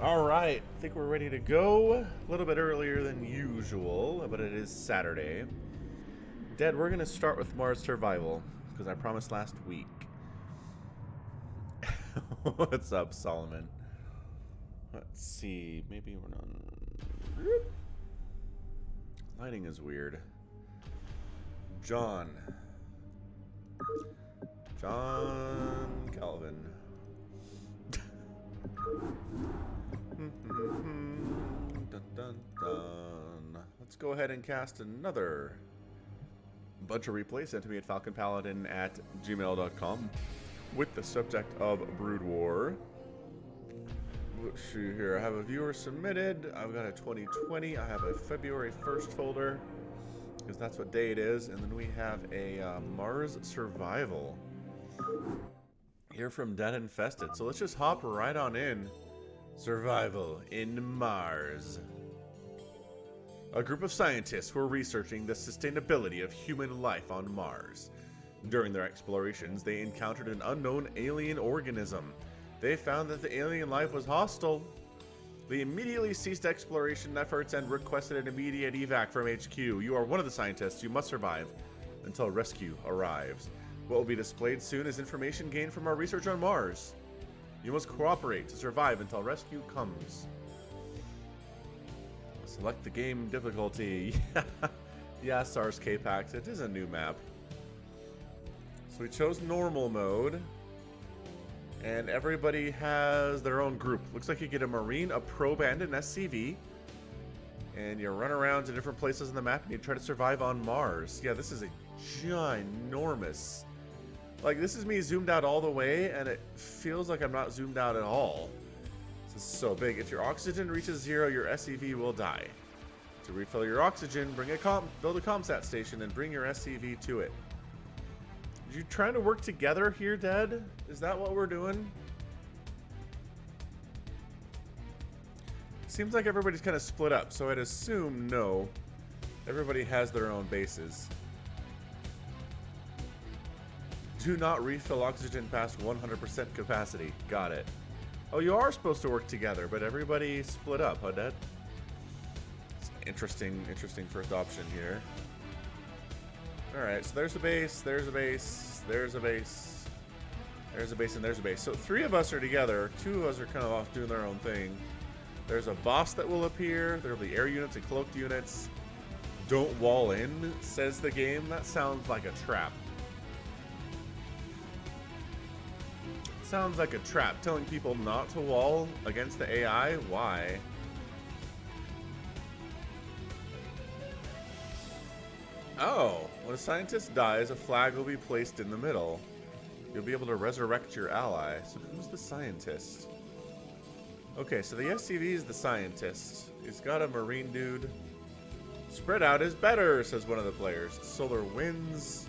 Alright, I think we're ready to go. A little bit earlier than usual, but it is Saturday. Dead, we're going to start with Mars Survival, because I promised last week. What's up, Solomon? Let's see, maybe we're not... Lighting is weird. John Calvin. Dun, dun, dun. Let's go ahead and cast another bunch of replays sent to me at falconpaladin@gmail.com with the subject of Brood War. Let's see here. I have a viewer submitted. I've got a 2020. I have a February 1st folder because that's what day it is. And then we have a Mars Survival here from Dead Infested. So let's just hop right on in. Survival in Mars. A group of scientists were researching the sustainability of human life on Mars. During their explorations, they encountered an unknown alien organism. They found that the alien life was hostile. They immediately ceased exploration efforts and requested an immediate evac from HQ. You are one of the scientists. You must survive until rescue arrives. What will be displayed soon is information gained from our research on Mars. You must cooperate to survive until rescue comes. Select the game difficulty. Yeah, SARS K-Pax. It is a new map. So we chose normal mode. And everybody has their own group. Looks like you get a Marine, a Probe, and an SCV. And you run around to different places on the map and you try to survive on Mars. Yeah, this is a ginormous... Like, this is me zoomed out all the way, and it feels like I'm not zoomed out at all. This is so big. If your oxygen reaches 0, your SCV will die. To refill your oxygen, build a ComSat station and bring your SCV to it. Are you trying to work together here, Dead? Is that what we're doing? Seems like everybody's kind of split up, so I'd assume no. Everybody has their own bases. Do not refill oxygen past 100% capacity. Got it. Oh, you are supposed to work together, but everybody split up, huh, Dad? It's interesting first option here. Alright, so there's a base, there's a base, there's a base, there's a base, and there's a base. So 3 of us are together, 2 of us are kind of off doing their own thing. There's a boss that will appear, there'll be air units and cloaked units. Don't wall in, says the game. That sounds like a trap. Sounds like a trap, telling people not to wall against the AI. Why? Oh, when a scientist dies, a flag will be placed in the middle. You'll be able to resurrect your ally. So who's the scientist? Okay, so the SCV is the scientist. He's got a Marine dude. Spread out is better, says one of the players. Solar winds.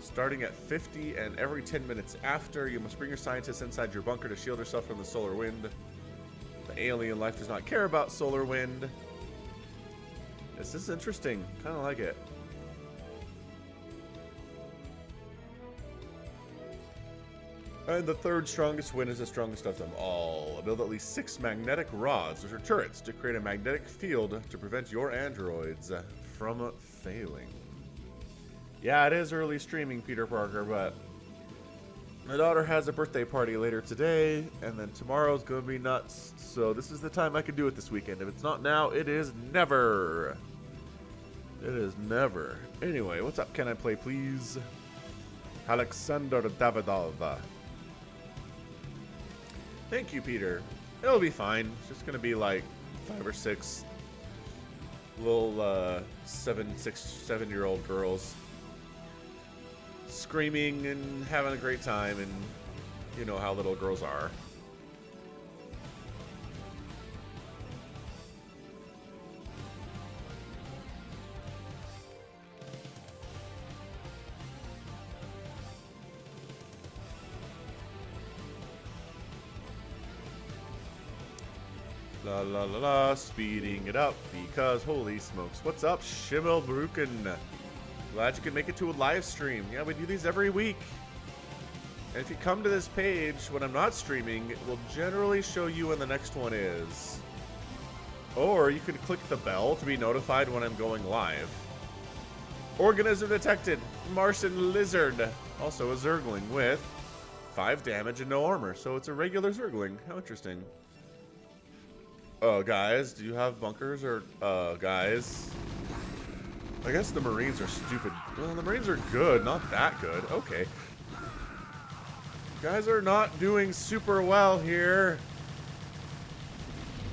Starting at 50 and every 10 minutes after, you must bring your scientists inside your bunker to shield yourself from the solar wind. The alien life does not care about solar wind. This is interesting. Kind of like it. And the third strongest wind is the strongest of them all. Build at least 6 magnetic rods, which are turrets, to create a magnetic field to prevent your androids from failing. Yeah, it is early streaming, Peter Parker, but my daughter has a birthday party later today, and then tomorrow's going to be nuts. So this is the time I can do it this weekend. If it's not now, it is never. It is never. Anyway, what's up? Can I play, please? Alexander Davidov. Thank you, Peter. It'll be fine. It's just going to be like 5 or 6 little 7-year-old girls screaming and having a great time, and you know how little girls are. La la la la, speeding it up because holy smokes. What's up, Schimmelbrücken? Glad you could make it to a live stream. Yeah, we do these every week. And if you come to this page when I'm not streaming, it will generally show you when the next one is. Or you could click the bell to be notified when I'm going live. Organism detected. Martian lizard. Also a Zergling with 5 damage and no armor. So it's a regular Zergling. How interesting. Guys, do you have bunkers or, guys? I guess the Marines are stupid. Well, the Marines are good, not that good. Okay. Guys are not doing super well here.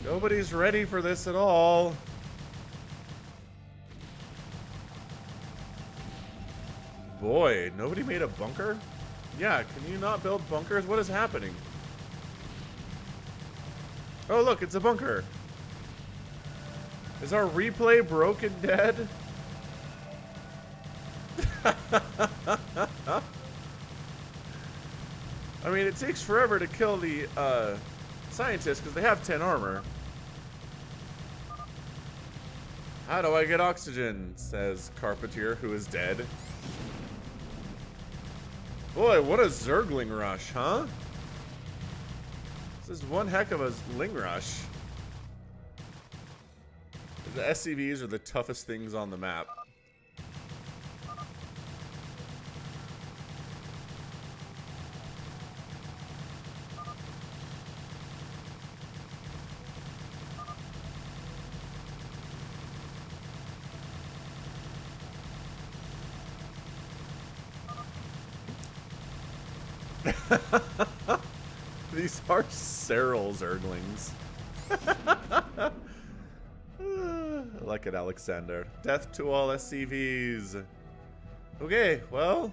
Nobody's ready for this at all. Boy, nobody made a bunker? Yeah, can you not build bunkers? What is happening? Oh, look, it's a bunker. Is our replay broken dead? I mean, it takes forever to kill the scientists because they have 10 armor. How do I get oxygen? Says Carpentier, who is dead. Boy, what a Zergling rush, huh? This is one heck of a Ling rush. The SCVs are the toughest things on the map. These are Cyril Zerglings. I like it, Alexander. Death to all SCVs. Okay, well,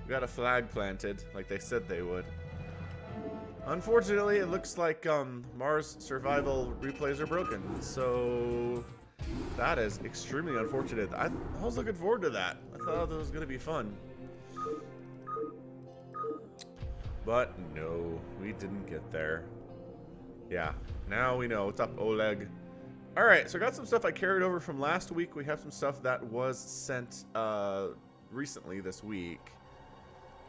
we got a flag planted, like they said they would. Unfortunately, it looks like Mars survival replays are broken, so that is extremely unfortunate. I was looking forward to that. I thought it was going to be fun. But no, we didn't get there. Yeah, now we know. What's up, Oleg? Alright, so I got some stuff I carried over from last week. We have some stuff that was sent recently this week.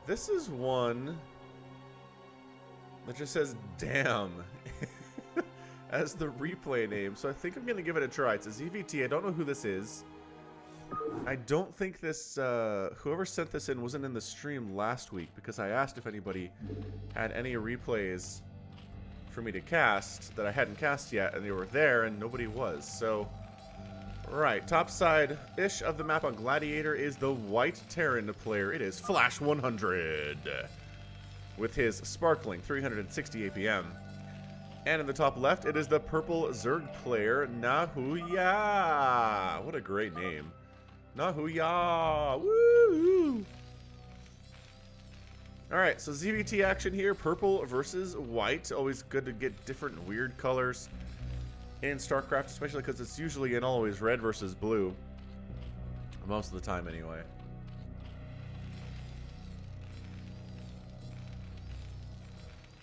This is one that just says damn as the replay name. So I think I'm going to give it a try. It's a ZVT. I don't know who this is. I don't think this, whoever sent this in wasn't in the stream last week because I asked if anybody had any replays for me to cast that I hadn't cast yet, and they were there, and nobody was. So, right, top side-ish of the map on Gladiator is the White Terran player. It is Flash 100 with his sparkling 360 APM. And in the top left, it is the purple Zerg player, Nahuya. What a great name. Nahuya! Woo! Alright, so ZVT action here. Purple versus white. Always good to get different weird colors in StarCraft, especially because it's usually and always red versus blue. Most of the time, anyway.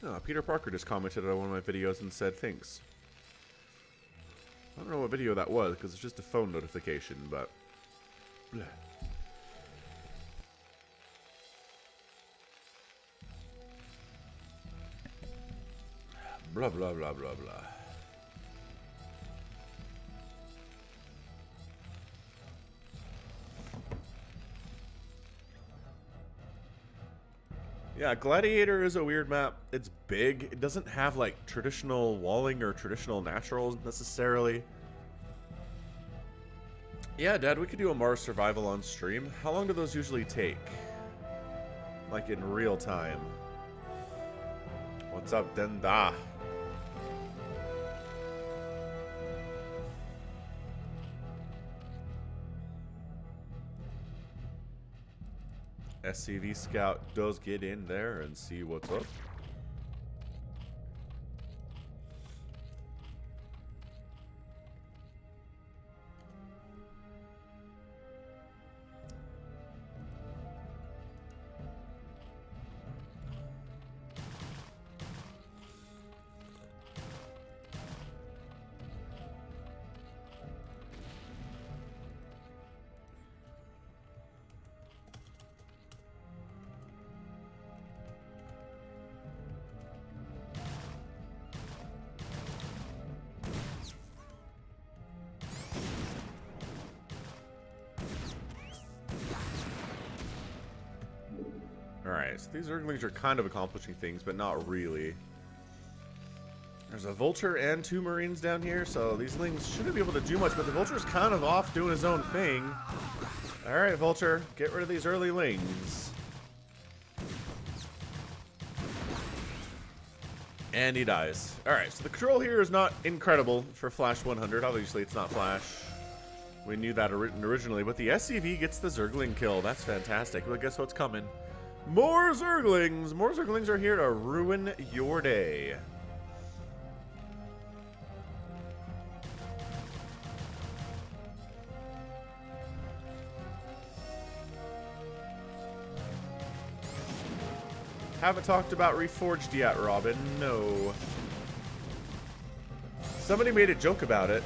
Oh, Peter Parker just commented on one of my videos and said thanks. I don't know what video that was, because it's just a phone notification, but... Blah. Blah, blah, blah, blah, blah. Yeah, Gladiator is a weird map. It's big. It doesn't have, like, traditional walling or traditional naturals, necessarily. Yeah, Dad, we could do a Mars survival on stream. How long do those usually take? Like, in real time. What's up, Denda? SCV Scout does get in there and see what's up. Alright, so these Zerglings are kind of accomplishing things, but not really. There's a Vulture and 2 Marines down here, so these Lings shouldn't be able to do much, but the Vulture's kind of off doing his own thing. Alright, Vulture, get rid of these early Lings. And he dies. Alright, so the control here is not incredible for Flash 100. Obviously, it's not Flash. We knew that originally, but the SCV gets the Zergling kill. That's fantastic. Well, guess what's coming? More Zerglings! More Zerglings are here to ruin your day. Haven't talked about Reforged yet, Robin. No. Somebody made a joke about it.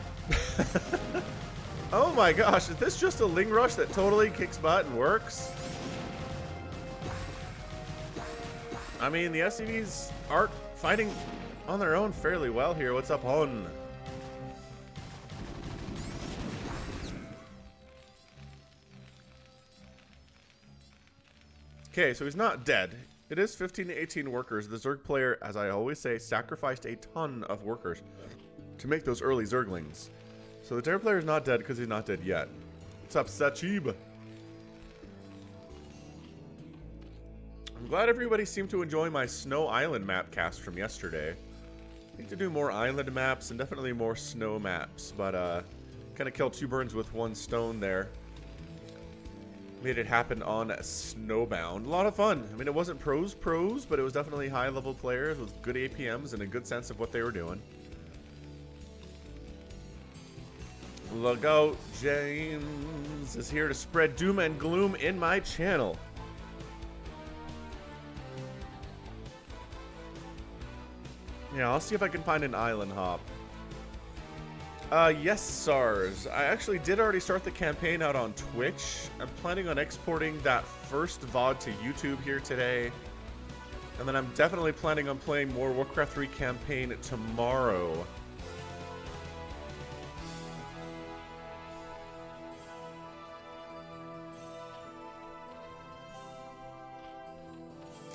Oh my gosh, is this just a Ling Rush that totally kicks butt and works? I mean, the SCVs are fighting on their own fairly well here. What's up, Hon? Okay, so he's not dead. It is 15 to 18 workers. The Zerg player, as I always say, sacrificed a ton of workers to make those early Zerglings. So the Terror player is not dead because he's not dead yet. What's up, Sachib? I'm glad everybody seemed to enjoy my Snow Island map cast from yesterday. I need to do more island maps and definitely more snow maps, but kind of killed 2 birds with 1 stone there. Made it happen on Snowbound. A lot of fun. I mean, it wasn't pros, but it was definitely high-level players with good APMs and a good sense of what they were doing. Look out, James is here to spread doom and gloom in my channel. Yeah, I'll see if I can find an island hop. Yes, SARS. I actually did already start the campaign out on Twitch. I'm planning on exporting that first VOD to YouTube here today. And then I'm definitely planning on playing more Warcraft 3 campaign tomorrow.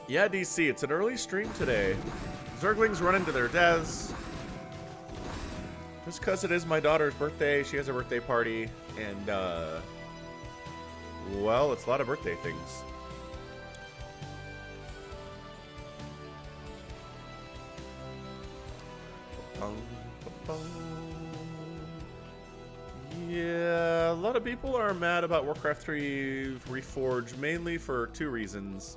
Yeah, DC, it's an early stream today. Zerglings run into their deaths. Just because it is my daughter's birthday, she has a birthday party, and, well, it's a lot of birthday things. Yeah, a lot of people are mad about Warcraft 3 Reforged, mainly for 2 reasons.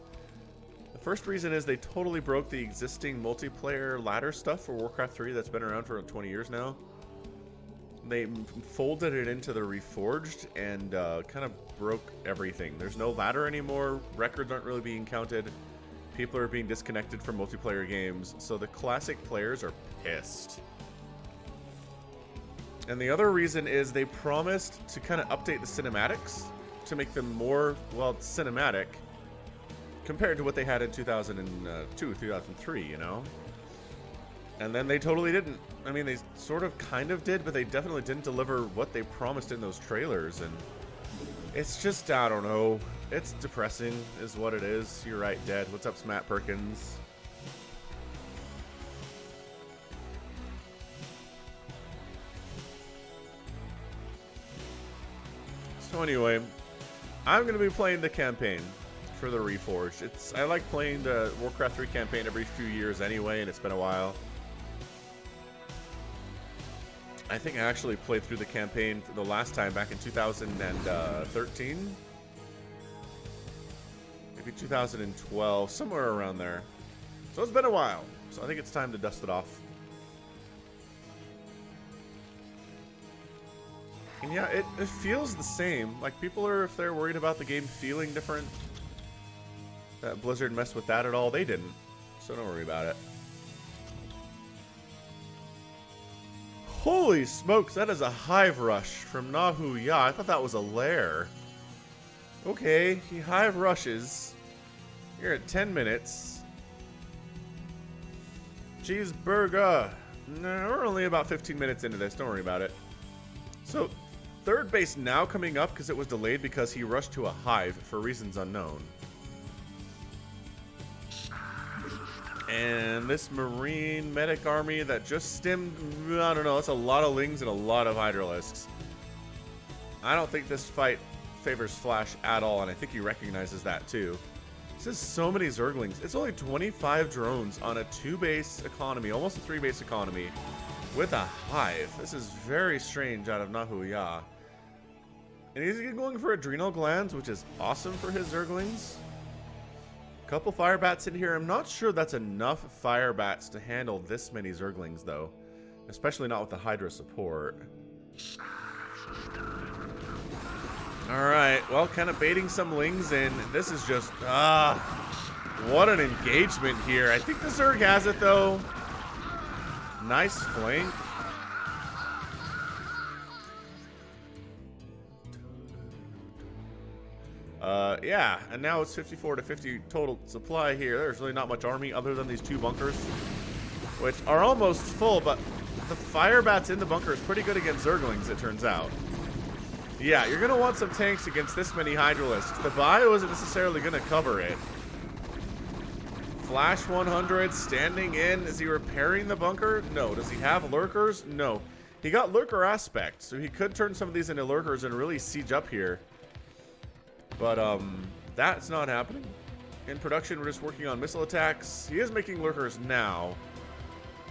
The first reason is they totally broke the existing multiplayer ladder stuff for Warcraft 3 that's been around for 20 years now. They folded it into the Reforged and kind of broke everything. There's no ladder anymore. Records aren't really being counted. People are being disconnected from multiplayer games. So the classic players are pissed. And the other reason is they promised to kind of update the cinematics to make them more, well, cinematic compared to what they had in 2002, 2003, you know? And then they totally didn't. I mean, they sort of kind of did, but they definitely didn't deliver what they promised in those trailers. And it's just, I don't know. It's depressing is what it is. You're right, Dead. What's up, Matt Perkins? So anyway, I'm going to be playing the campaign for the Reforged. I like playing the Warcraft 3 campaign every few years anyway, and it's been a while. I think I actually played through the campaign for the last time back in 2013. Maybe 2012, somewhere around there. So it's been a while. So I think it's time to dust it off. And yeah, it feels the same. Like, people are, if they're worried about the game feeling different, that Blizzard messed with that at all, they didn't. So don't worry about it. Holy smokes, that is a hive rush from Nahu Ya. I thought that was a lair. Okay, he hive rushes. You're at 10 minutes. Cheeseburger. No, we're only about 15 minutes into this. Don't worry about it. So, third base now coming up because it was delayed because he rushed to a hive for reasons unknown. And this Marine medic army that just stemmed, I don't know, that's a lot of Lings and a lot of Hydralisks. I don't think this fight favors Flash at all, and I think he recognizes that too. This is so many Zerglings. It's only 25 drones on a 2-base economy, almost a 3-base economy, with a hive. This is very strange out of Nahuya. And he's going for adrenal glands, which is awesome for his Zerglings. Couple fire bats in here. I'm not sure that's enough fire bats to handle this many Zerglings, though. Especially not with the Hydra support. Alright, well, kind of baiting some Lings in. This is just, what an engagement here. I think the Zerg has it, though. Nice flank. Yeah, and now it's 54 to 50 total supply here. There's really not much army other than these 2 bunkers, which are almost full, but the fire bats in the bunker is pretty good against Zerglings, it turns out. Yeah, you're going to want some tanks against this many Hydralisks. The bio isn't necessarily going to cover it. Flash 100 standing in. Is he repairing the bunker? No. Does he have Lurkers? No. He got Lurker aspect, so he could turn some of these into Lurkers and really siege up here. But, that's not happening. In production, we're just working on missile attacks. He is making Lurkers now.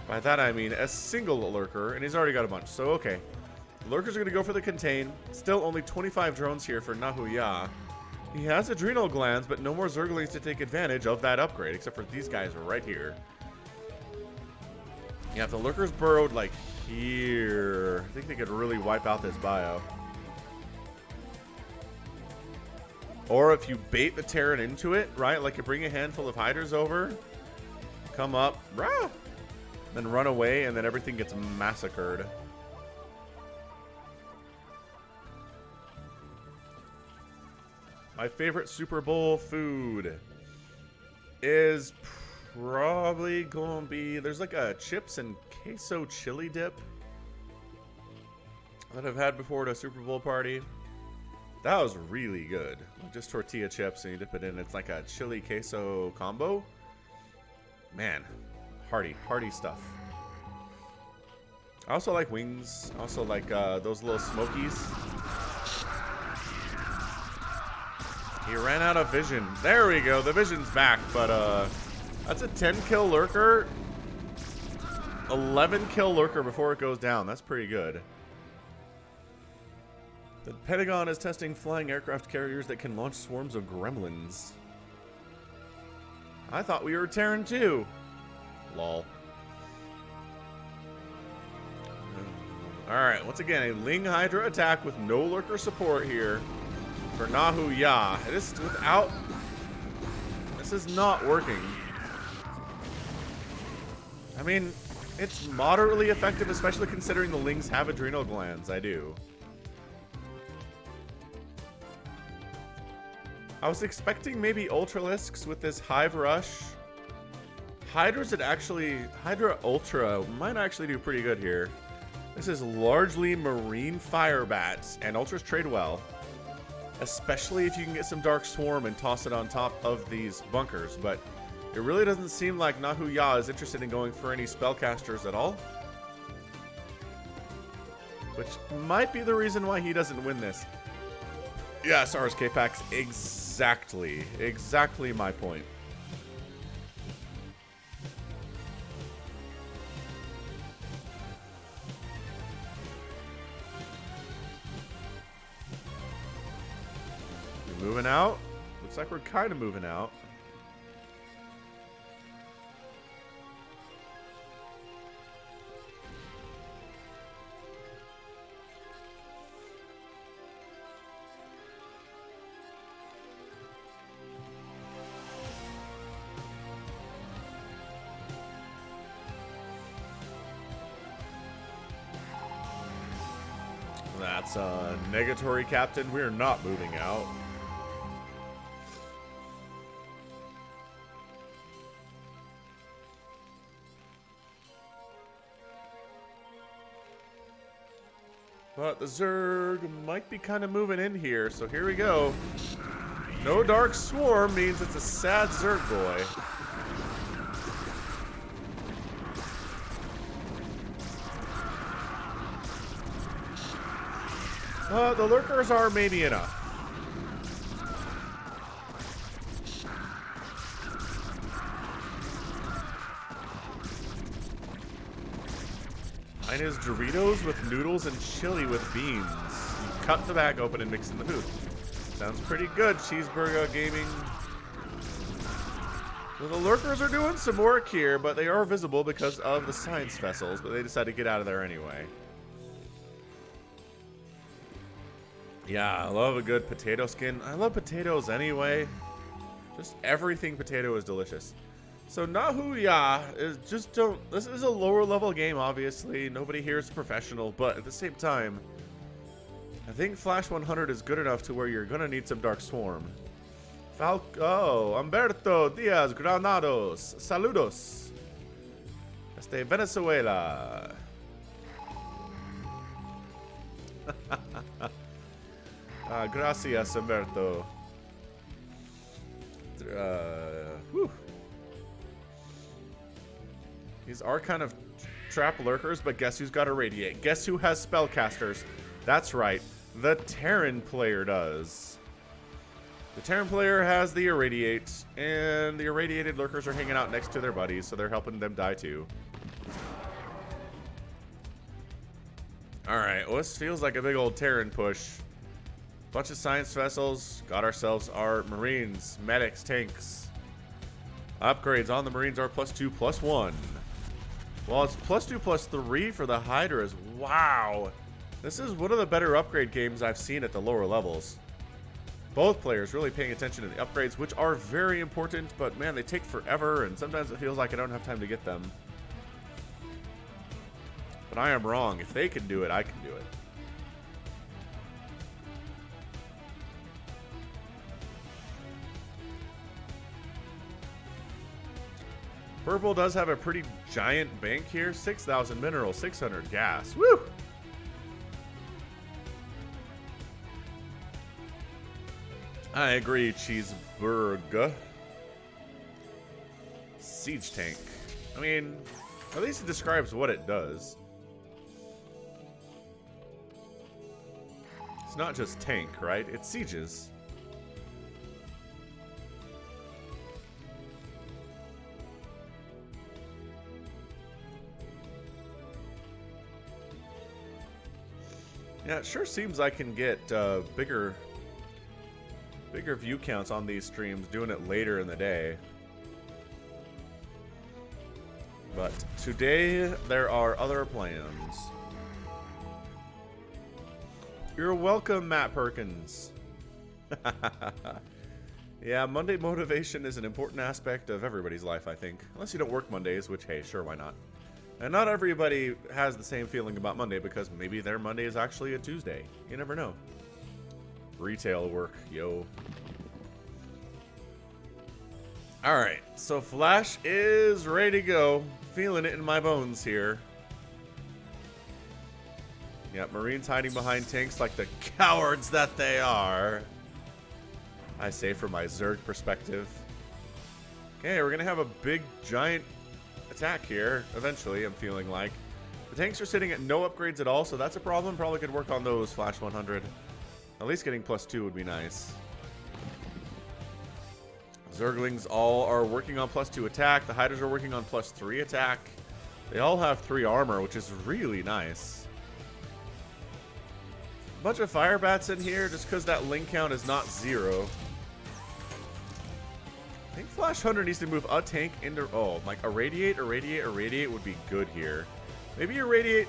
By that, I mean a single Lurker, and he's already got a bunch, so okay. Lurkers are going to go for the contain. Still only 25 drones here for Nahuya. He has adrenal glands, but no more Zerglings to take advantage of that upgrade, except for these guys right here. Yeah, if the Lurkers burrowed, like, here, I think they could really wipe out this bio. Or if you bait the Terran into it, right? Like you bring a handful of Hydras over, come up, rah, then run away, and then everything gets massacred. My favorite Super Bowl food is probably going to be, there's like a chips and queso chili dip that I've had before at a Super Bowl party. That was really good. Just tortilla chips and you dip it in. It's like a chili queso combo. Man, hearty stuff. I also like wings. I also like those little smokies. He ran out of vision. There we go. The vision's back, but that's a 10-kill Lurker. 11-kill Lurker before it goes down. That's pretty good. The Pentagon is testing flying aircraft carriers that can launch swarms of gremlins. I thought we were Terran too. Lol. Alright, once again, a Ling Hydra attack with no Lurker support here for Nahuya. This is not working. I mean, it's moderately effective, especially considering the Lings have adrenal glands. I do. I was expecting maybe Ultralisks with this Hive Rush. Hydras would actually, Hydra Ultra might actually do pretty good here. This is largely Marine Fire Bats, and Ultras trade well. Especially if you can get some Dark Swarm and toss it on top of these bunkers. But it really doesn't seem like Nahuya is interested in going for any spellcasters at all. Which might be the reason why he doesn't win this. Yeah, SARS K-Pax, exactly my point. We're moving out. Looks like we're kind of moving out. That's a negatory, Captain. We're not moving out. But the Zerg might be kind of moving in here, so here we go. No Dark Swarm means it's a sad Zerg boy. The lurkers are maybe enough. Mine is Doritos with noodles and chili with beans. You cut the bag open and mix in the food. Sounds pretty good, Cheeseburger Gaming. Well, the lurkers are doing some work here, but they are visible because of the science vessels, but they decided to get out of there anyway. Yeah, I love a good potato skin. I love potatoes anyway. Just everything potato is delicious. So Nahuya is just don't. This is a lower level game, obviously. Nobody here is professional, but at the same time, I think Flash 100 is good enough to where you're gonna need some Dark Swarm. Humberto Diaz Granados. Saludos. Desde Venezuela. Gracias, Humberto. Whew. These are kind of trap lurkers, but guess who's got Irradiate? Guess who has spellcasters? That's right, the Terran player does. The Terran player has the Irradiate, and the irradiated lurkers are hanging out next to their buddies, so they're helping them die too. Alright, well, this feels like a big old Terran push. Bunch of science vessels. Got ourselves our Marines, medics, tanks. Upgrades on the Marines are +2/+1. Well, it's +2/+3 for the Hydras. Wow. This is one of the better upgrade games I've seen at the lower levels. Both players really paying attention to the upgrades, which are very important, but man, they take forever, and sometimes it feels like I don't have time to get them. But I am wrong. If they can do it, I can do it. Purple does have a pretty giant bank here. 6,000 mineral, 600 gas. Woo! I agree, Cheeseburger. Siege tank. I mean, at least it describes what it does. It's not just tank, right? It's sieges. Yeah, it sure seems I can get bigger view counts on these streams doing it later in the day. But today there are other plans. You're welcome, Matt Perkins. Yeah, Monday motivation is an important aspect of everybody's life, I think. Unless you don't work Mondays, which, hey, sure, why not? And not everybody has the same feeling about Monday because maybe their Monday is actually a Tuesday. You never know. Retail work, yo. Alright, so Flash is ready to go. Feeling it in my bones here. Yep, Marines hiding behind tanks like the cowards that they are. I say from my Zerg perspective. Okay, we're going to have a big, giant attack here, eventually, I'm feeling like. The tanks are sitting at no upgrades at all, so that's a problem. Probably could work on those, Flash 100. At least getting +2 would be nice. Zerglings all are working on +2 attack. The Hydras are working on +3 attack. They all have 3 armor, which is really nice. A bunch of fire bats in here just because that link count is not 0. I think Flash 100 needs to move a tank into... Oh, like irradiate would be good here. Maybe irradiate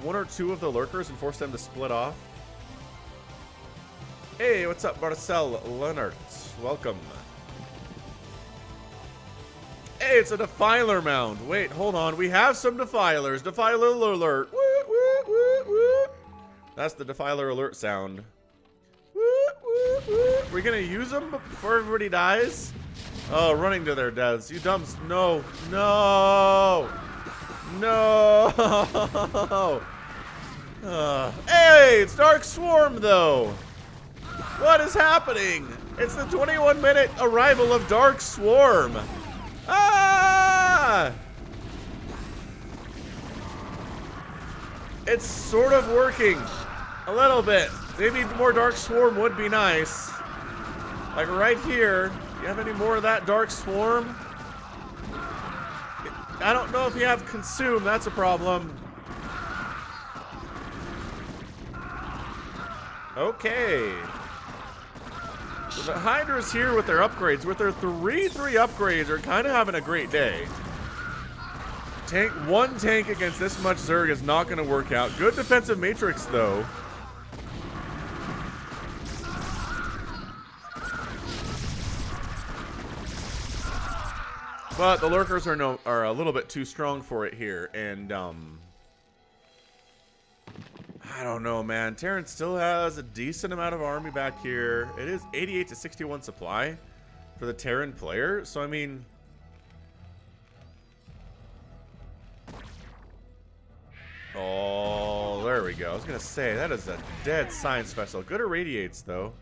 1 or 2 of the lurkers and force them to split off. Hey, what's up, Marcel Leonard? Welcome. Hey, it's a Defiler mound. Wait, hold on. We have some Defilers. Defiler alert. Woo, woo, woo, woo. That's the Defiler alert sound. Woo, woo, woo. We're going to use them before everybody dies? Oh, running to their deaths. You dumps. No. No. No. Hey, it's Dark Swarm, though. What is happening? It's the 21-minute arrival of Dark Swarm. Ah! It's sort of working. A little bit. Maybe more Dark Swarm would be nice. Like right here. Do you have any more of that Dark Swarm? I don't know if you have Consume. That's a problem. Okay. So the Hydra's here with their upgrades. With their 3/3 upgrades, are kind of having a great day. One tank against this much Zerg is not going to work out. Good defensive matrix, though. But the Lurkers are a little bit too strong for it here. And, I don't know, man. Terran still has a decent amount of army back here. It is 88 to 61 supply for the Terran player. So, I mean... Oh, there we go. I was going to say, that is a dead science vessel. Good irradiates, though.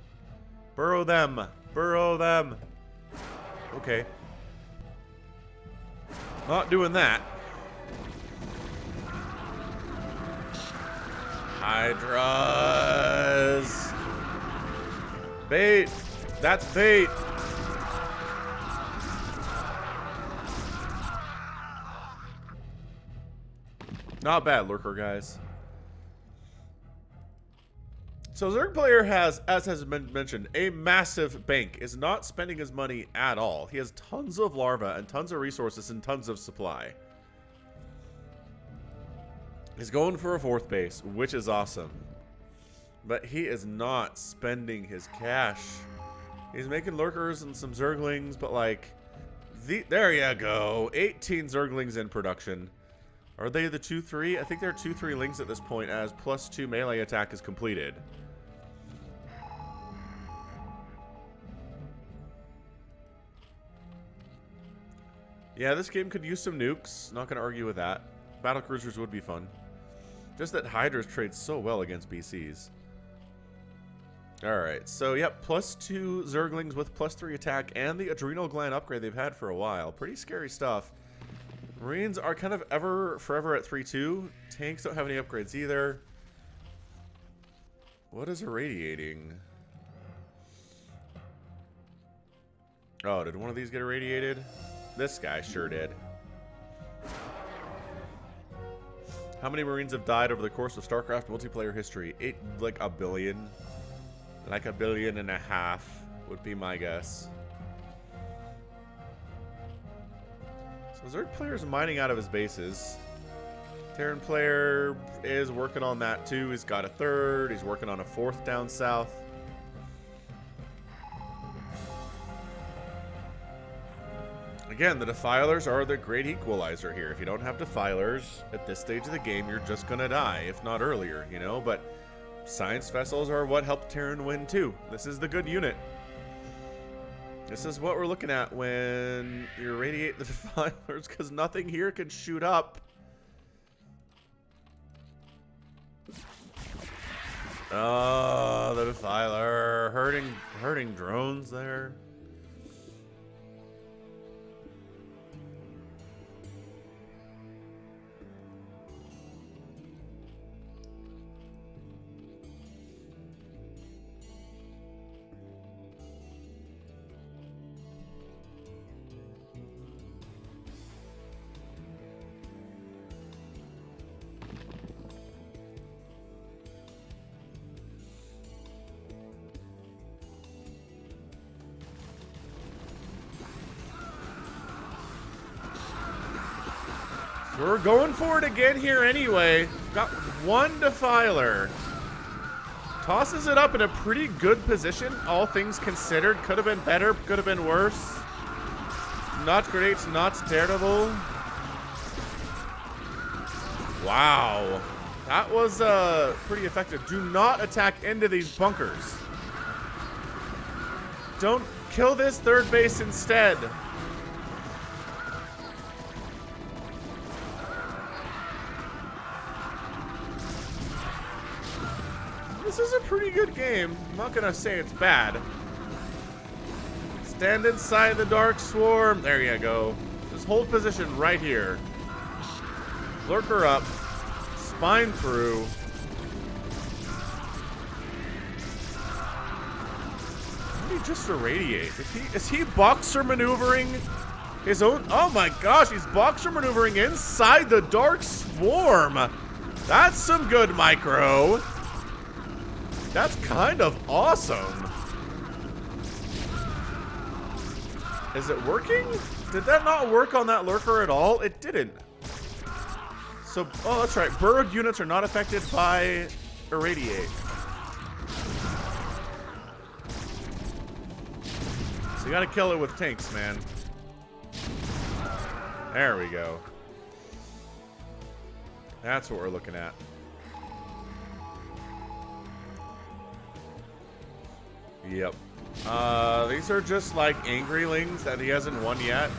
Burrow them. Burrow them. Okay. Not doing that. Hydras. Bait. That's bait. Not bad, Lurker, guys. So Zerg player has, as has been mentioned, a massive bank. Is not spending his money at all. He has tons of larvae and tons of resources and tons of supply. He's going for a 4th base, which is awesome. But he is not spending his cash. He's making Lurkers and some Zerglings, but like... there you go. 18 Zerglings in production. Are they the 2/3? I think they're 2/3 links at this point, as +2 melee attack is completed. Yeah, this game could use some nukes. Not going to argue with that. Battle cruisers would be fun. Just that Hydras trade so well against BCs. Alright, so yep, +2 Zerglings with +3 attack and the adrenal gland upgrade they've had for a while. Pretty scary stuff. Marines are kind of forever at 3/2. Tanks don't have any upgrades either. What is irradiating? Oh, did one of these get irradiated? This guy sure did. How many Marines have died over the course of StarCraft multiplayer history? Like a billion. Like 1.5 billion would be my guess. So Zerg player is mining out of his bases. Terran player is working on that too. He's got a 3rd. He's working on a 4th down south. Again, the Defilers are the great equalizer here. If you don't have Defilers at this stage of the game, you're just going to die, if not earlier, you know? But Science Vessels are what helped Terran win too. This is the good unit. This is what we're looking at when you irradiate the Defilers, because nothing here can shoot up. Oh, the Defiler hurting drones there. We're going for it again here anyway. Got one Defiler. Tosses it up in a pretty good position, all things considered. Could have been better, could have been worse. Not great, not terrible. Wow. That was pretty effective. Do not attack into these bunkers. Don't kill this 3rd base instead. This is a pretty good game. I'm not gonna say it's bad. Stand inside the Dark Swarm. There you go. Just hold position right here. Lurker up. Spine through. just irradiate? Is he boxer maneuvering his own? Oh my gosh, he's boxer maneuvering inside the Dark Swarm. That's some good micro. That's kind of awesome. Is it working? Did that not work on that Lurker at all? It didn't. So, oh, that's right. Burrowed units are not affected by irradiate. So you gotta kill it with tanks, man. There we go. That's what we're looking at. Yep. These are just like Angrylings that he hasn't won yet.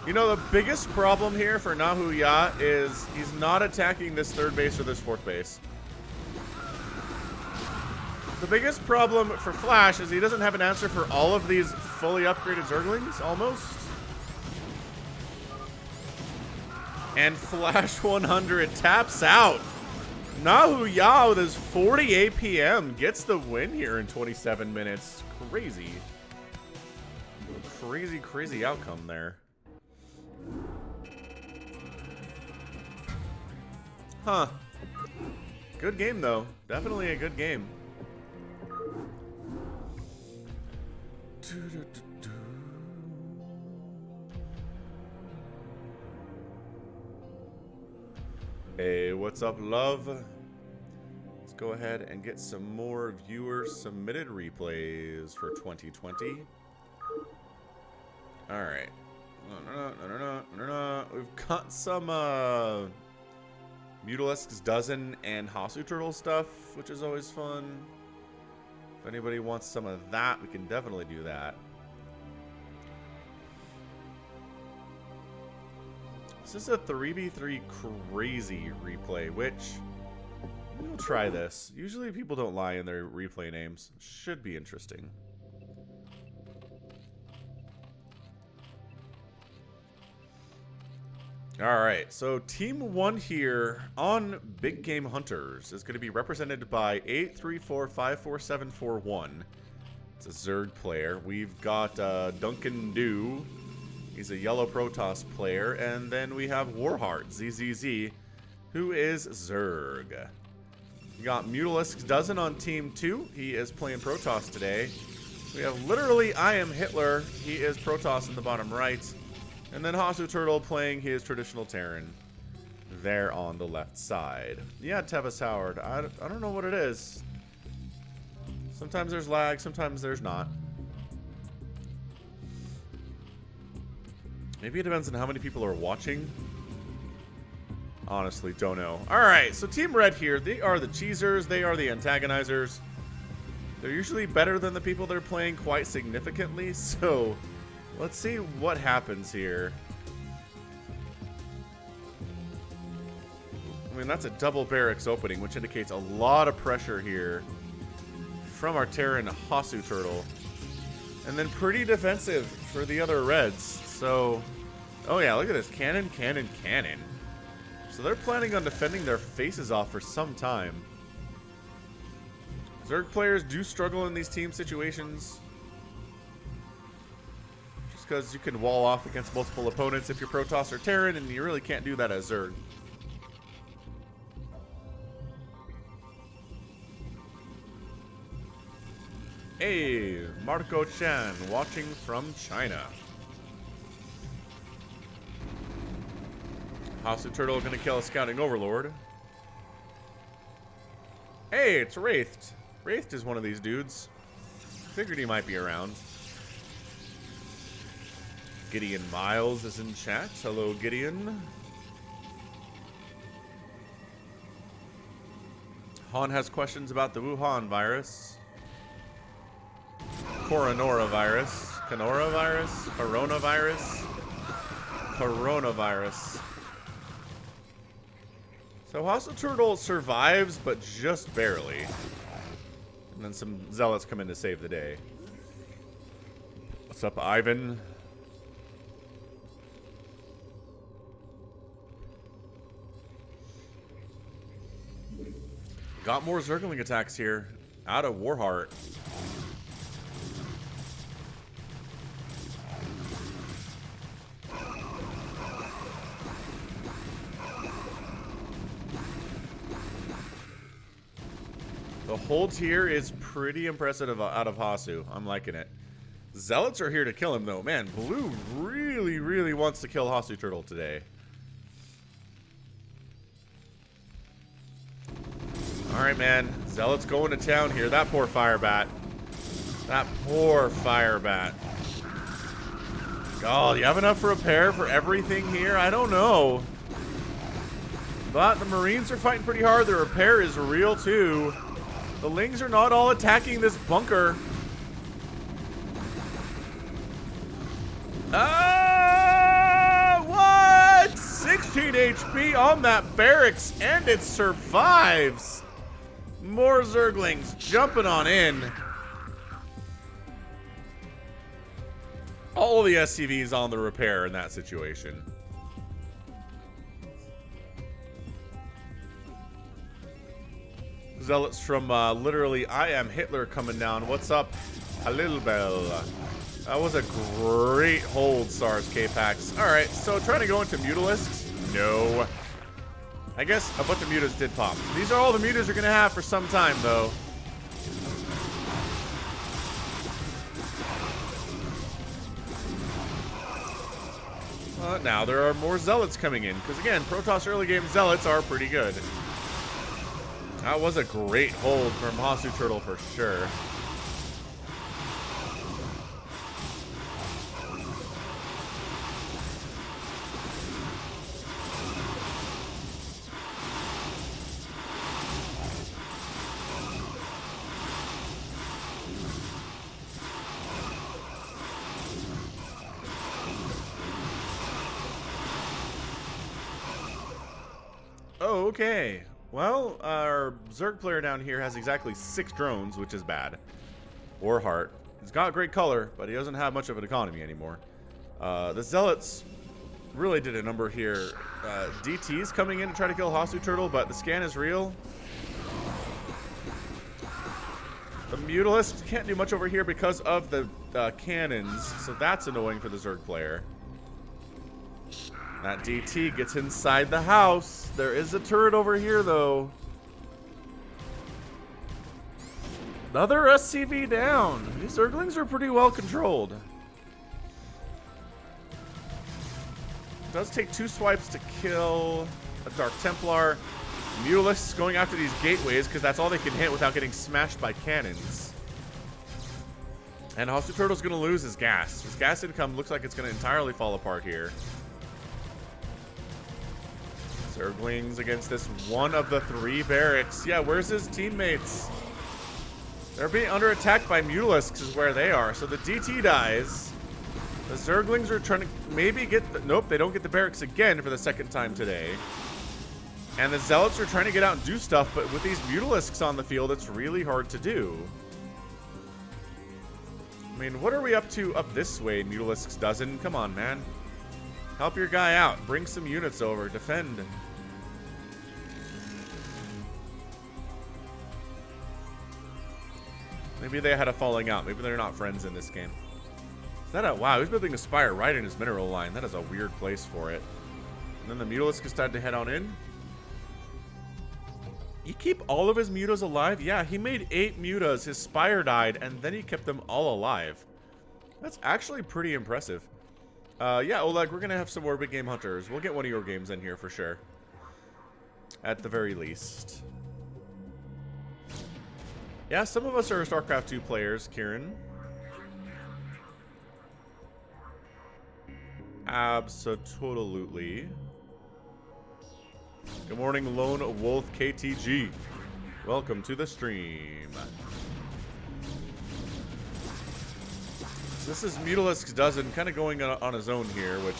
You know, the biggest problem here for Nahu Ya is he's not attacking this third base or this fourth base. The biggest problem for Flash is he doesn't have an answer for all of these fully upgraded Zerglings, almost. And Flash 100 taps out. Nahu Ya with his 40 APM gets the win here in 27 minutes. Crazy. Crazy, crazy outcome there. Huh. Good game, though. Definitely a good game. Hey, what's up, love? Let's go ahead and get some more viewer-submitted replays for 2020. Alright. We've got some Mutalisc's Dozen and Hasu Turtle stuff, which is always fun. If anybody wants some of that, we can definitely do that. This is a 3v3 crazy replay, which we'll try this. Usually people don't lie in their replay names. Should be interesting. Alright, so Team 1 here on Big Game Hunters is going to be represented by 834547141. It's a Zerg player. We've got Duncan Dew. He's a yellow Protoss player. And then we have Warheart, ZZZ, who is Zerg. We got Mutalisc's Dozen on Team 2. He is playing Protoss today. We have literally I Am Hitler. He is Protoss in the bottom right. And then Hasu Turtle playing his traditional Terran there on the left side. Yeah, Tevis Howard. I don't know what it is. Sometimes there's lag, sometimes there's not. Maybe it depends on how many people are watching. Honestly, don't know. Alright, so Team Red here, they are the cheesers, they are the antagonizers. They're usually better than the people they're playing quite significantly, so let's see what happens here. I mean, that's a double barracks opening, which indicates a lot of pressure here from our Terran Hasu Turtle. And then pretty defensive for the other Reds. So, oh yeah, look at this. Cannon, cannon, cannon. So they're planning on defending their faces off for some time. Zerg players do struggle in these team situations. Just because you can wall off against multiple opponents if you're Protoss or Terran, and you really can't do that as Zerg. Hey, Marco Chan, watching from China. Hasu Turtle gonna kill a Scouting Overlord. Hey, it's Wraithed. Wraithed is one of these dudes. Figured he might be around. Gideon Miles is in chat. Hello, Gideon. Han has questions about the Wuhan virus. Coronavirus. Coronavirus? Coronavirus? Coronavirus. So Hasu Turtle survives, but just barely. And then some zealots come in to save the day. What's up, Ivan? Got more Zergling attacks here out of Warheart. The hold here is pretty impressive out of Hasu. I'm liking it. Zealots are here to kill him, though. Man, Blue really, really wants to kill Hasu Turtle today. Alright, man. Zealots going to town here. That poor Firebat. That poor Firebat. God, do you have enough repair for everything here? I don't know. But the Marines are fighting pretty hard. The repair is real, too. The Lings are not all attacking this bunker. What? 16 HP on that barracks, and it survives. More Zerglings jumping on in. All the SCVs on the repair in that situation. Zealots from literally I Am Hitler coming down. What's up, Halilbel? That was a great hold, SARS K-Pax. Alright, so trying to go into Mutalisks? No. I guess a bunch of mutas did pop. These are all the mutas you're going to have for some time, though. Now there are more Zealots coming in, because again, Protoss early game Zealots are pretty good. That was a great hold from Hasu Turtle for sure. Oh, okay. Well, our Zerg player down here has exactly 6 drones, which is bad. Or heart. He's got great color, but he doesn't have much of an economy anymore. The Zealots really did a number here. DT's coming in to try to kill Hasu Turtle, but the scan is real. The Mutalist can't do much over here because of the cannons, so that's annoying for the Zerg player. That DT gets inside the house. There is a turret over here, though. Another SCV down. These Zerglings are pretty well controlled. It does take 2 swipes to kill a Dark Templar. Mutalists going after these gateways because that's all they can hit without getting smashed by cannons. And Hasu Turtle's going to lose his gas. His gas income looks like it's going to entirely fall apart here. Zerglings against this one of the 3 barracks. Yeah, where's his teammates? They're being under attack by Mutalisks is where they are. So the DT dies. The Zerglings are trying to maybe get the... Nope, they don't get the barracks again for the 2nd time today. And the Zealots are trying to get out and do stuff, but with these Mutalisks on the field, it's really hard to do. I mean, what are we up to up this way, Mutalisks dozen? Come on, man. Help your guy out. Bring some units over. Defend. Maybe they had a falling out. Maybe they're not friends in this game. Is that a... Wow, he's building a spire right in his mineral line. That is a weird place for it. And then the Mutalisk decided to head on in. You keep all of his mutas alive? Yeah, he made 8 mutas. His spire died, and then he kept them all alive. That's actually pretty impressive. Yeah, Oleg, we're going to have some more big game hunters. We'll get one of your games in here for sure. At the very least. Yeah, some of us are StarCraft 2 players, Kieran. Absolutely. Good morning, Lone Wolf KTG. Welcome to the stream. This is Mutalisk's dozen, kind of going on his own here, which...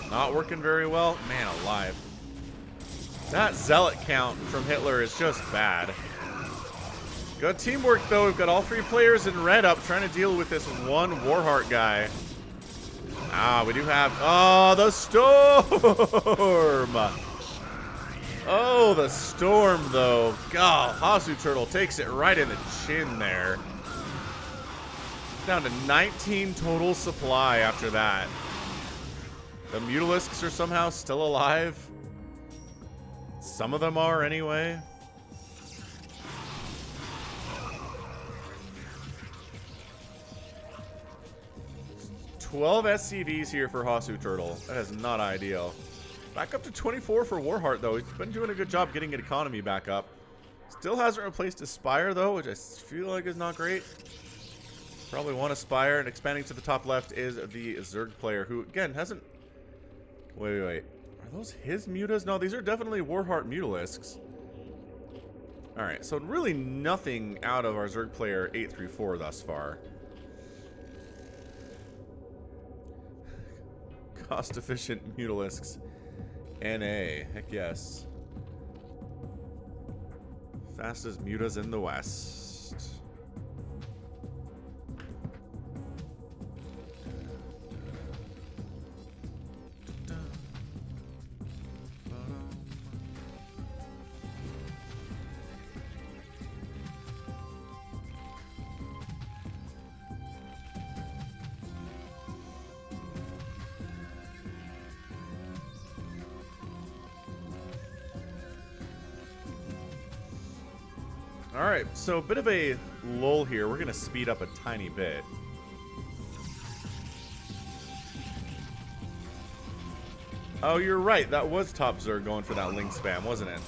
Not working very well. Man alive. That Zealot count from Hitler is just bad. Good teamwork, though. We've got all 3 players in red up trying to deal with this one Warheart guy. Ah, we do have... Oh, the storm! Oh, the storm, though. God, Hasu Turtle takes it right in the chin there. Down to 19 total supply after that. The Mutalisks are somehow still alive. Some of them are, anyway. 12 SCVs here for Hasu Turtle. That is not ideal. Back up to 24 for Warheart, though. He's been doing a good job getting an economy back up. Still hasn't replaced his Spire, though, which I feel like is not great. Probably want a Spire, and expanding to the top left is the Zerg player, who, again, hasn't... Wait. Are those his mutas? No, these are definitely Warheart Mutalisks. Alright, so really nothing out of our Zerg player 834 thus far. Cost-efficient Mutalisks. NA. Heck yes. Fastest mutas in the West. Alright, so a bit of a lull here. We're going to speed up a tiny bit. Oh, you're right. That was Top Zerg going for that Link spam, wasn't it?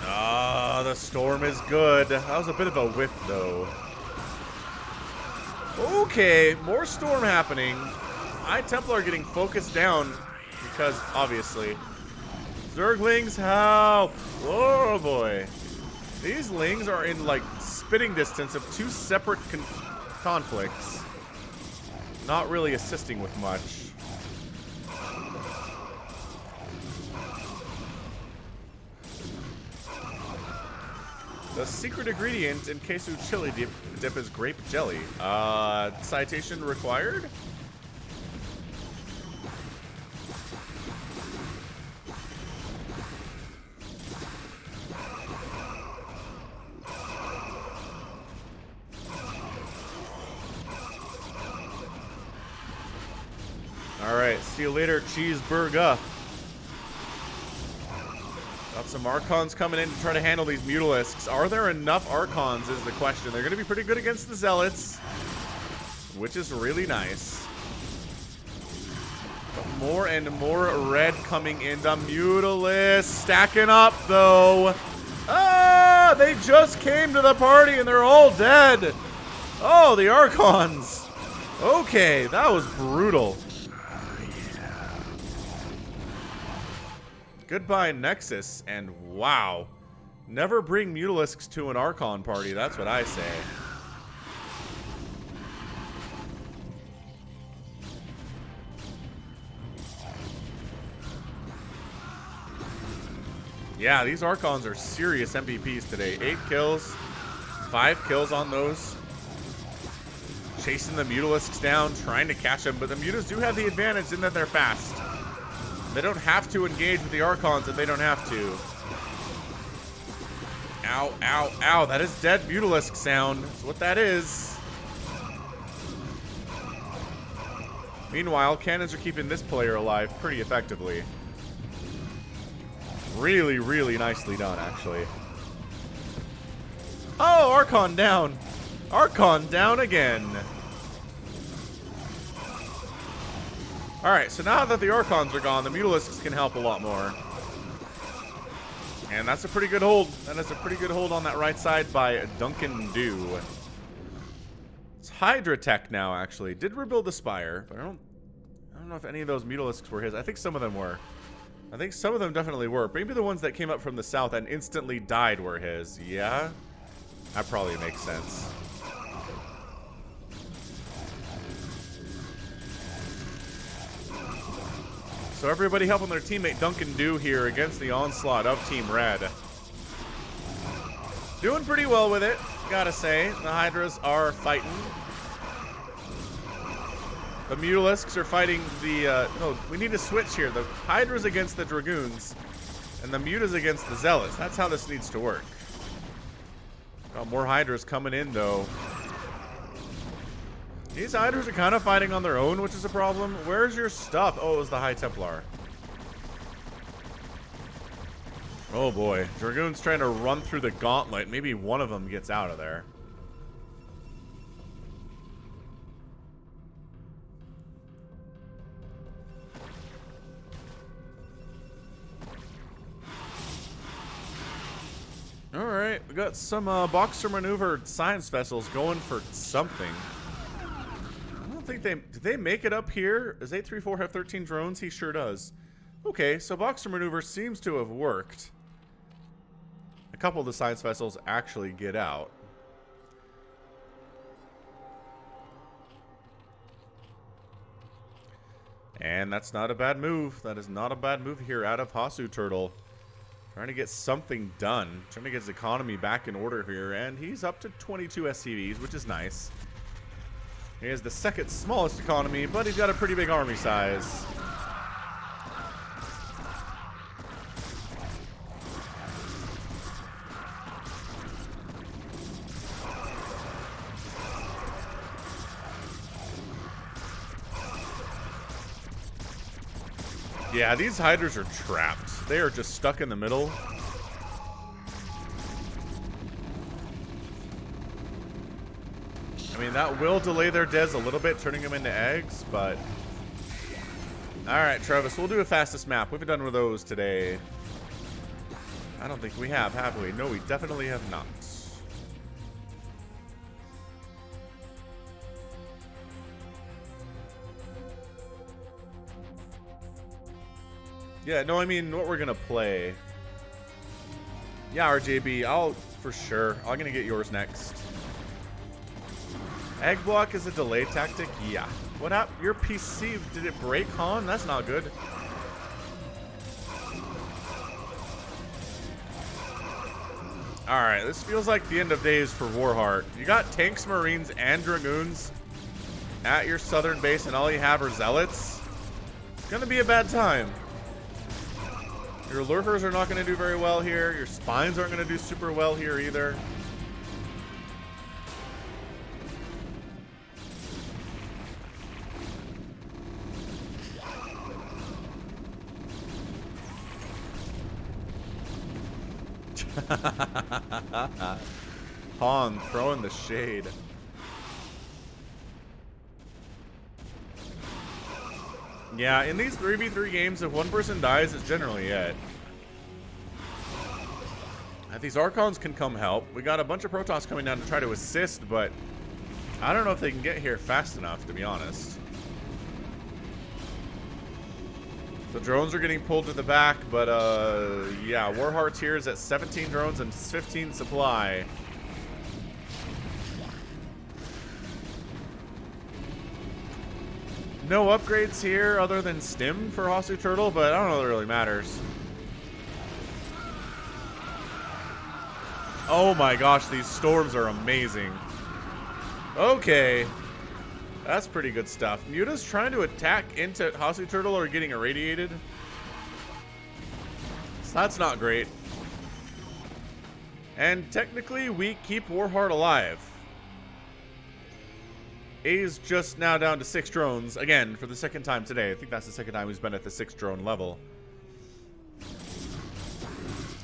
Ah, the storm is good. That was a bit of a whiff, though. Okay, more storm happening. High Templar getting focused down because, obviously... Zerglings, help! Oh boy. These Lings are in, like, spitting distance of two separate conflicts. Not really assisting with much. The secret ingredient in queso chili dip is grape jelly. Citation required? Alright, see you later, cheeseburger. Got some Archons coming in to try to handle these Mutalisks. Are there enough Archons is the question. They're going to be pretty good against the Zealots, which is really nice. But more and more red coming in. The Mutalisks stacking up, though. Ah, they just came to the party and they're all dead. Oh, the Archons. Okay, that was brutal. Goodbye, Nexus, and wow. Never bring Mutalisks to an Archon party, that's what I say. Yeah, these Archons are serious MVPs today. 8 kills, 5 kills on those. Chasing the Mutalisks down, trying to catch them, but the Mutas do have the advantage in that they're fast. They don't have to engage with the Archons if they don't have to. Ow, ow, ow. That is dead Mutalisk sound. That's what that is. Meanwhile, cannons are keeping this player alive pretty effectively. Really, really nicely done, actually. Oh, Archon down. Archon down again. Alright, so now that the Archons are gone, the Mutalisks can help a lot more. And that's a pretty good hold. That is a pretty good hold on that right side by Duncan Dew. It's Hydra tech now, actually. Did rebuild the Spire, but I don't know if any of those Mutalisks were his. I think some of them were. I think some of them definitely were. Maybe the ones that came up from the south and instantly died were his. Yeah? That probably makes sense. So everybody helping their teammate Duncan Dew here against the onslaught of Team Red. Doing pretty well with it, gotta say. The Hydras are fighting. The Mutalisks are fighting the... no, we need to switch here. The Hydras against the Dragoons, and the Mutas against the Zealots. That's how this needs to work. Got more Hydras coming in, though. These Hydras are kind of fighting on their own, which is a problem. Where's your stuff? Oh, it was the High Templar. Oh boy. Dragoon's trying to run through the gauntlet. Maybe one of them gets out of there. Alright, we got some boxer maneuver science vessels going for something. I don't think did they make it up here? Does 834 have 13 drones? He sure does. Okay, so boxer maneuver seems to have worked. A couple of the science vessels actually get out. And that's not a bad move. That is not a bad move here out of Hasu Turtle. Trying to get something done. Trying to get his economy back in order here. And he's up to 22 SCVs, which is nice. He has the second smallest economy, but he's got a pretty big army size. Yeah, these Hydras are trapped. They are just stuck in the middle. I mean, that will delay their deaths a little bit, turning them into eggs, but... Alright, Travis, we'll do a fastest map. We've done with those today. I don't think we have we? No, we definitely have not. Yeah, no, I mean, what we're gonna play. Yeah, RJB, for sure. I'm gonna get yours next. Egg block is a delay tactic? Yeah. What happened? Your PC, did it break, Han? That's not good. Alright, this feels like the end of days for Warheart. You got tanks, marines, and dragoons at your southern base, and all you have are zealots. It's gonna be a bad time. Your lurkers are not going to do very well here. Your spines aren't going to do super well here either. Han throwing the shade. Yeah, in these 3v3 games, if one person dies, it's generally it. These Archons can come help. We got a bunch of Protoss coming down to try to assist, but I don't know if they can get here fast enough, to be honest. The drones are getting pulled to the back, but yeah, Warheart's here is at 17 drones and 15 supply. No upgrades here other than Stim for Hasu Turtle, but I don't know if it really matters. Oh my gosh, these storms are amazing. Okay. That's pretty good stuff. Muta's trying to attack into Hasu Turtle or getting irradiated. So that's not great. And technically, we keep Warheart alive. A's just now down to 6 drones, again, for the second time today. I think that's the second time he's been at the 6 drone level.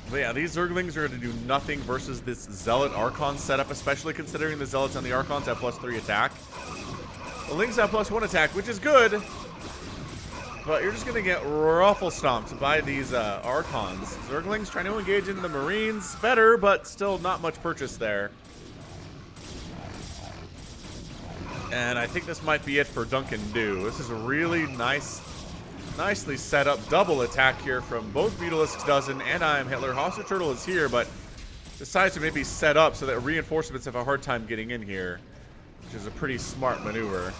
But yeah, these Zerglings are going to do nothing versus this Zealot Archon setup, especially considering the Zealots and the Archons have +3 attack. The Lings have +1 attack, which is good, but you're just going to get ruffle stomped by these Archons. Zerglings trying to engage into the Marines, better, but still not much purchase there. And I think this might be it for Duncan Du. This is a really nicely set up double attack here from both Mutalisks Dozen and I Am Hitler. Hasu Turtle is here, but decides to maybe set up so that reinforcements have a hard time getting in here, which is a pretty smart maneuver.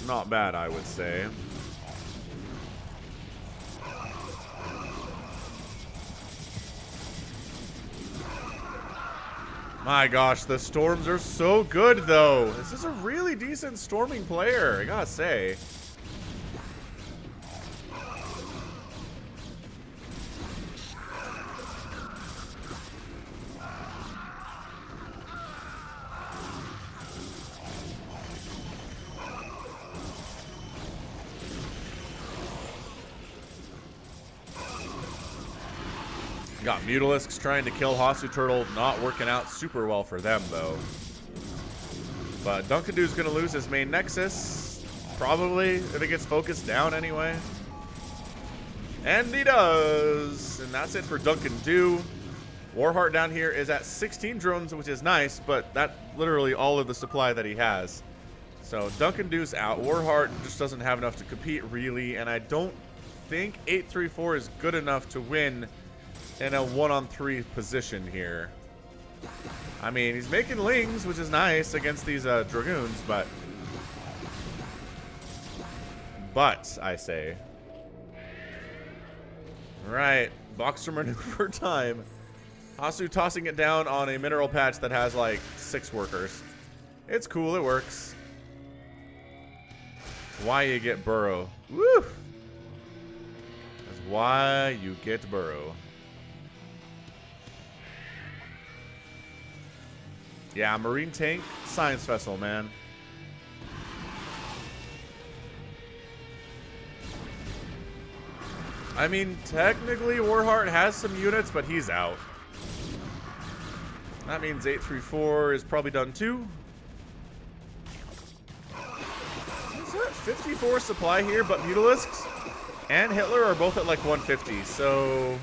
Not bad, I would say. My gosh, the storms are so good, though. This is a really decent storming player, I gotta say. Got Mutalisks trying to kill Hasu Turtle, not working out super well for them, though. But Duncan Du's going to lose his main Nexus, probably, if it gets focused down anyway. And he does. And that's it for Duncan Dew. Warheart down here is at 16 drones, which is nice, but that's literally all of the supply that he has. So Duncan Dew's out. Warheart just doesn't have enough to compete, really, and I don't think 834 is good enough to win in a 1-on-3 position here. I mean, he's making lings, which is nice against these dragoons, but I say. Right, boxer maneuver time. Hasu tossing it down on a mineral patch that has like 6 workers. It's cool, it works. That's why you get Burrow. Woo! That's why you get Burrow. Yeah, Marine Tank, Science Vessel, man. I mean, technically Warheart has some units, but he's out. That means 834 is probably done too. Is that 54 supply here, but Mutalisks and Hitler are both at like 150, so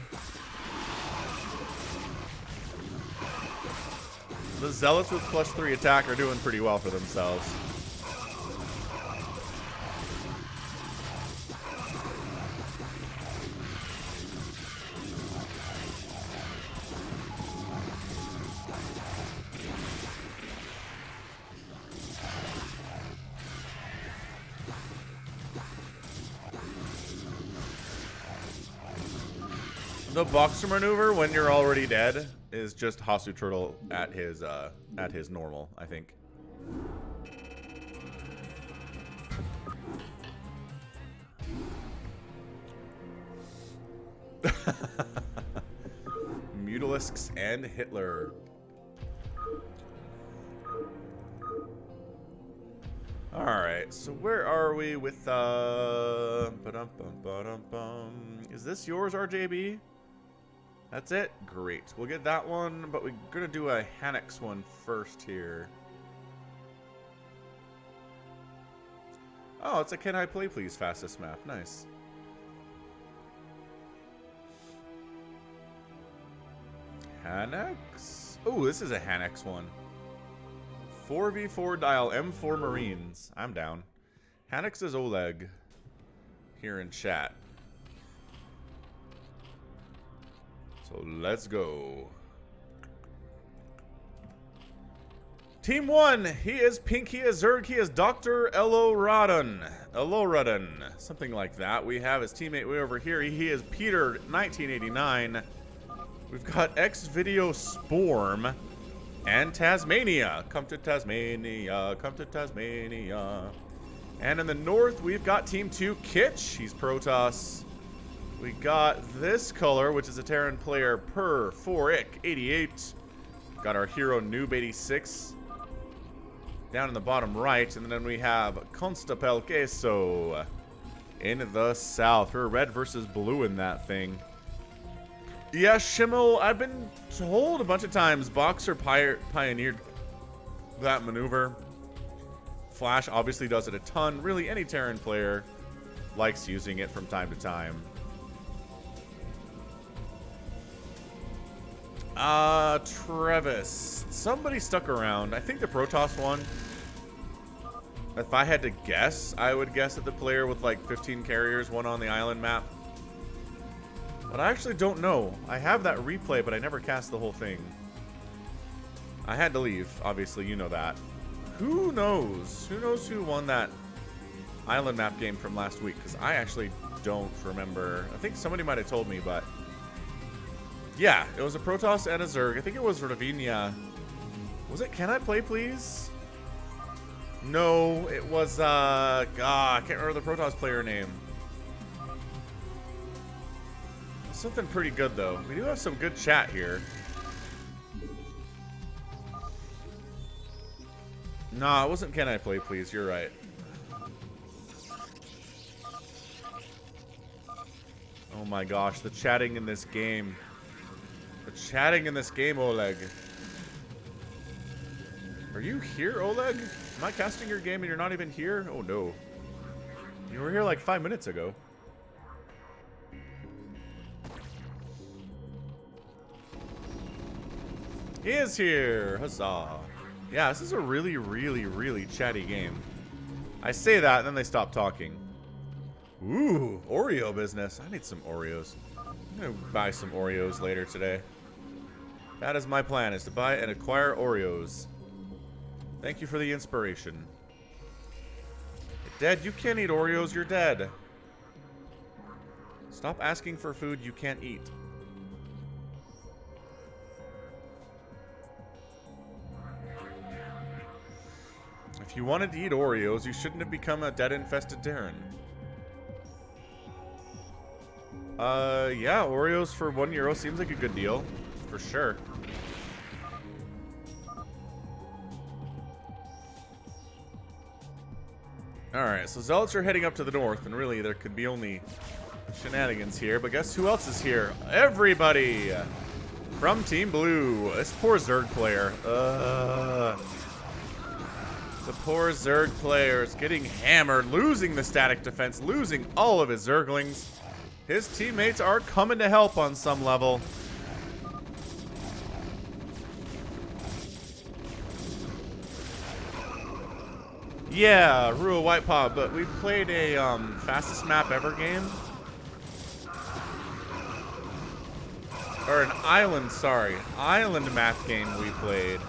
the Zealots with +3 attack are doing pretty well for themselves. The boxer maneuver when you're already dead is just Hasu Turtle at his normal, I think. Mutalisks and Hitler. Alright, so where are we with is this yours, RJB? That's it? Great. We'll get that one, but we're going to do a Hanex one first here. Oh, it's a Can I Play Please fastest map. Nice. Hanex? Oh, this is a Hanex one. 4v4 dial M4 Marines. I'm down. Hanex is Oleg here in chat. So let's go. Team 1. He is Pink. He is Zerg. He is Dr. Eloradon. Something like that. We have his teammate way over here. He is Peter, 1989. We've got X-Video Sporm and Tasmania. Come to Tasmania. Come to Tasmania. And in the north, we've got Team 2, Kitsch. He's Protoss. We got this color, which is a Terran player, Per 4ick 88. Got our hero Noob 86 down in the bottom right, and then we have Constapel Queso in the south. We're red versus blue in that thing. Yeah, Schimmel, I've been told a bunch of times Boxer pioneered that maneuver. Flash obviously does it a ton. Really, any Terran player likes using it from time to time. Trevis. Somebody stuck around. I think the Protoss one. If I had to guess, I would guess at the player with like 15 carriers, one on the island map. But I actually don't know. I have that replay, but I never cast the whole thing. I had to leave, obviously, you know that. Who knows? Who knows who won that island map game from last week? Because I actually don't remember. I think somebody might have told me, but yeah, it was a Protoss and a Zerg. I think it was Ravinia. Was it Can I Play Please? No, it was, God, I can't remember the Protoss player name. Something pretty good, though. We do have some good chat here. Nah, it wasn't Can I Play Please. You're right. Oh my gosh, the chatting in this game. The chatting in this game, Oleg. Are you here, Oleg? Am I casting your game and you're not even here? Oh no. You were here like 5 minutes ago. He is here. Huzzah. Yeah, this is a really, really, really chatty game. I say that, and then they stop talking. Ooh, Oreo business. I need some Oreos. I'm going to buy some Oreos later today. That is my plan, is to buy and acquire Oreos. Thank you for the inspiration. Dead, you can't eat Oreos, you're dead. Stop asking for food you can't eat. If you wanted to eat Oreos, you shouldn't have become a dead-infested Terran. Yeah, Oreos for €1 seems like a good deal. For sure. Alright, so Zealots are heading up to the north, and really there could be only shenanigans here, but guess who else is here? Everybody! From Team Blue. This poor Zerg player. The poor Zerg player is getting hammered, losing the static defense, losing all of his Zerglings. His teammates are coming to help on some level. Yeah, Rua White Paw, but we played a fastest map ever game. Or an island, sorry. Island map game we played.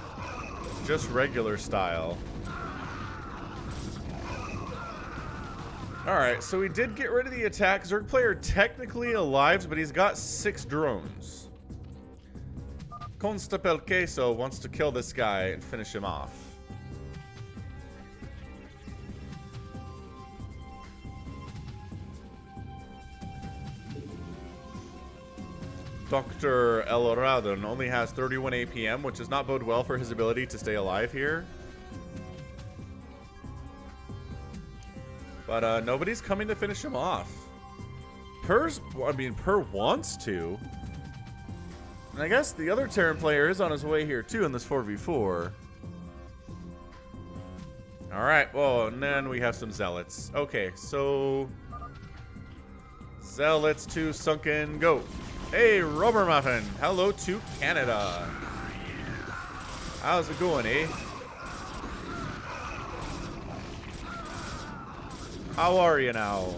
Just regular style. Alright, so we did get rid of the attack. Zerg player technically alive, but he's got 6 drones. Constapel Queso wants to kill this guy and finish him off. Dr. El Radon only has 31 APM, which does not bode well for his ability to stay alive here. But nobody's coming to finish him off. Per wants to. And I guess the other Terran player is on his way here too in this 4v4. Alright, well, and then we have some Zealots. Okay, so... Zealots to Sunken, go. Hey, Rubber Muffin. Hello to Canada. How's it going, eh? How are you now?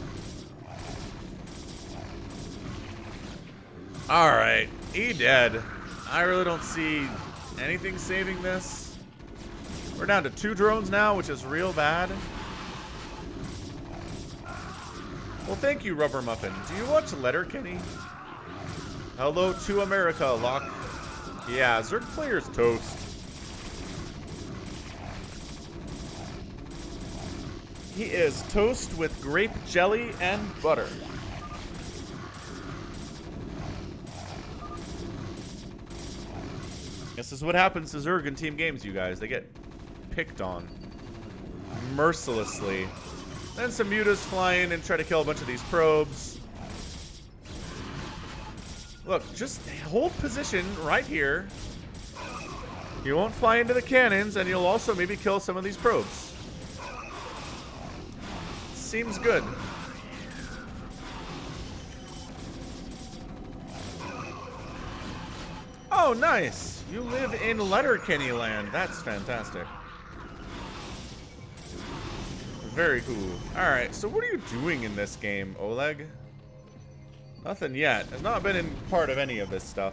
Alright, he dead. I really don't see anything saving this. We're down to 2 drones now, which is real bad. Well, thank you, Rubber Muffin. Do you watch Letterkenny? Hello to America, Locke. Yeah, Zerg player's toast. He is toast with grape jelly and butter. This is what happens to Zerg in team games, you guys. They get picked on mercilessly. Then some mutas fly in and try to kill a bunch of these probes. Look, just hold position right here. You won't fly into the cannons, and you'll also maybe kill some of these probes. Seems good. Oh, nice. You live in Letterkenny land. That's fantastic. Very cool. Alright, so what are you doing in this game, Oleg? Nothing yet. Has not been in part of any of this stuff.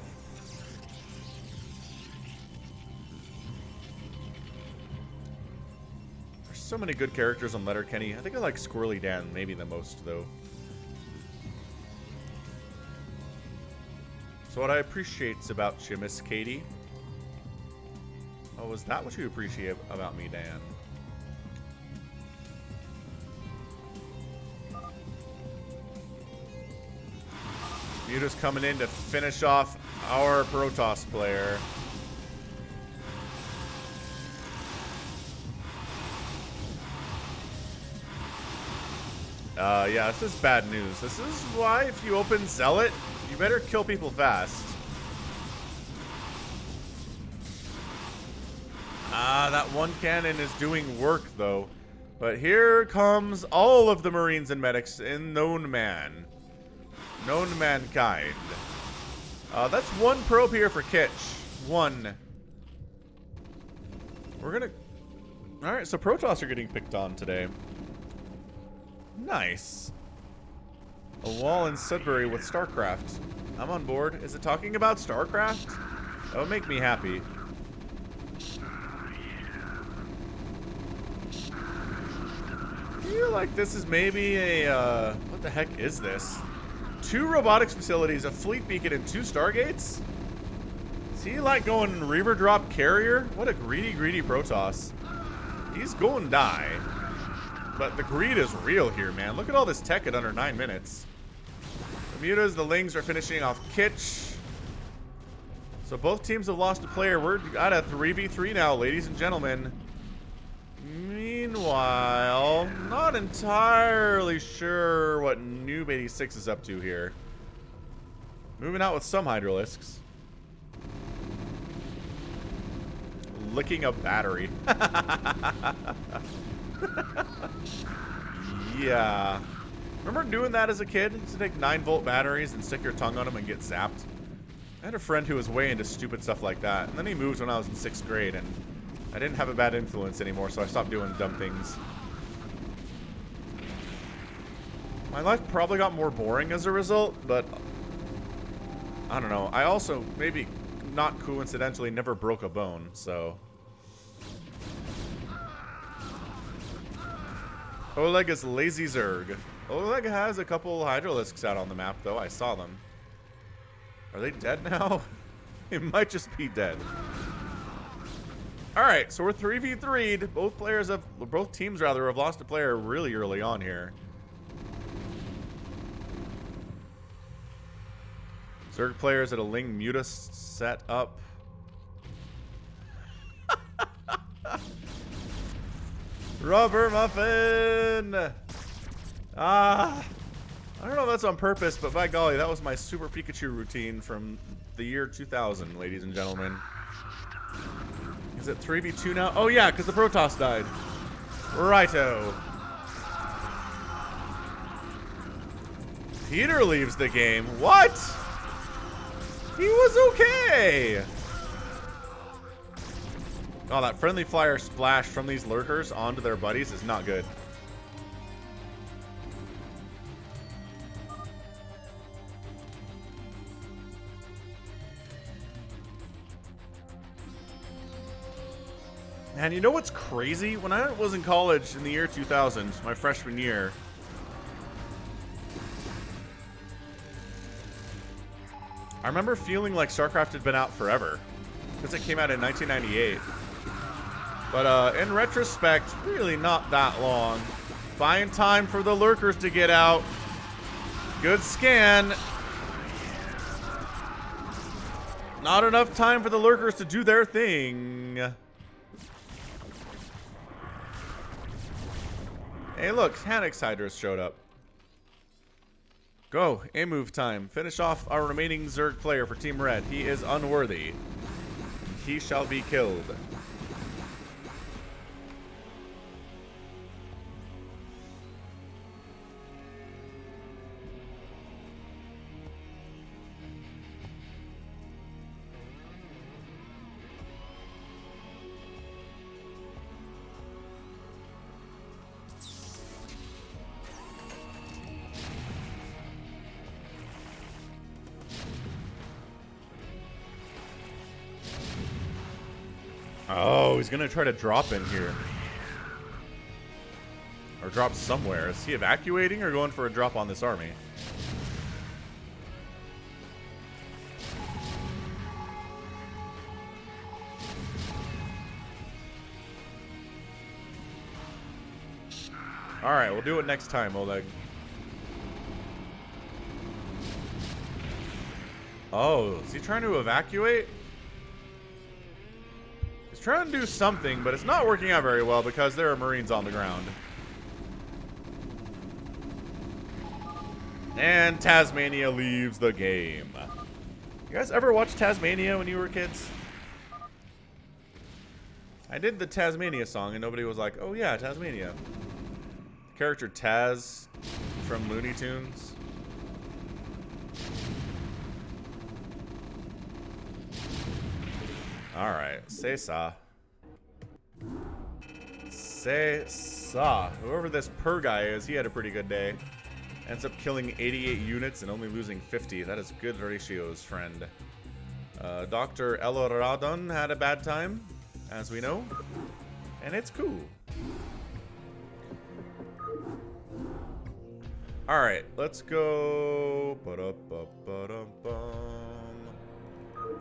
There's so many good characters on Letterkenny. I think I like Squirrely Dan maybe the most, though. So what I appreciate about you, Miss Katie. Oh, is that what you appreciate about me, Dan? Muta's coming in to finish off our Protoss player. Yeah, this is bad news. This is why if you open Zealot, you better kill people fast. That one cannon is doing work, though. But here comes all of the Marines and medics in Known Man. Known mankind. That's 1 probe here for Kitch. 1. We're gonna... Alright, so Protoss are getting picked on today. Nice. A wall in Sudbury with StarCraft. I'm on board. Is it talking about StarCraft? That would make me happy. I feel like this is maybe a, what the heck is this? 2 robotics facilities, a fleet beacon, and 2 Stargates? Is he like going Reaver drop carrier? What a greedy, greedy Protoss. He's going to die. But the greed is real here, man. Look at all this tech at under 9 minutes. The Mutas, the Lings are finishing off Kitsch. So both teams have lost a player. We're at a 3v3 now, ladies and gentlemen. Meanwhile, not entirely sure what Noob 86 is up to here. Moving out with some Hydralisks. Licking a battery. Yeah. Remember doing that as a kid? To take 9-volt batteries and stick your tongue on them and get zapped? I had a friend who was way into stupid stuff like that. And then he moved when I was in 6th grade, and I didn't have a bad influence anymore, so I stopped doing dumb things. My life probably got more boring as a result, but I don't know. I also, maybe not coincidentally, never broke a bone, so. Oleg is lazy Zerg. Oleg has a couple Hydralisks out on the map, though. I saw them. Are they dead now? They might just be dead. Alright, so we're 3v3'd. Both teams rather have lost a player really early on here. Zerg players at a Ling Muta set up. Rubber muffin! Ah! I don't know if that's on purpose, but by golly, that was my Super Pikachu routine from the year 2000, ladies and gentlemen. Is it 3v2 now? Oh yeah, because the Protoss died. Righto. Peter leaves the game. What? He was okay. Oh, that friendly fire splash from these lurkers onto their buddies is not good. And you know what's crazy? When I was in college in the year 2000, my freshman year, I remember feeling like StarCraft had been out forever because it came out in 1998. But in retrospect, really not that long. Buying time for the lurkers to get out. Good scan. Not enough time for the lurkers to do their thing. Hey, look, Hanix Hydra showed up. Go, A-move time. Finish off our remaining Zerg player for Team Red. He is unworthy. He shall be killed. Oh, he's gonna try to drop in here. Or drop somewhere. Is he evacuating or going for a drop on this army? Alright, we'll do it next time, Oleg. Oh, is he trying to evacuate? He's trying to do something, but it's not working out very well because there are Marines on the ground. And Tasmania leaves the game. You guys ever watch Tasmania when you were kids? I did the Tasmania song and nobody was like, oh yeah, Tasmania. The character Taz from Looney Tunes. Alright, say sa. C'est ça. Whoever this Per guy is, he had a pretty good day. Ends up killing 88 units and only losing 50. That is good ratios, friend. Dr. Eloradon had a bad time, as we know. And it's cool. Alright, let's go.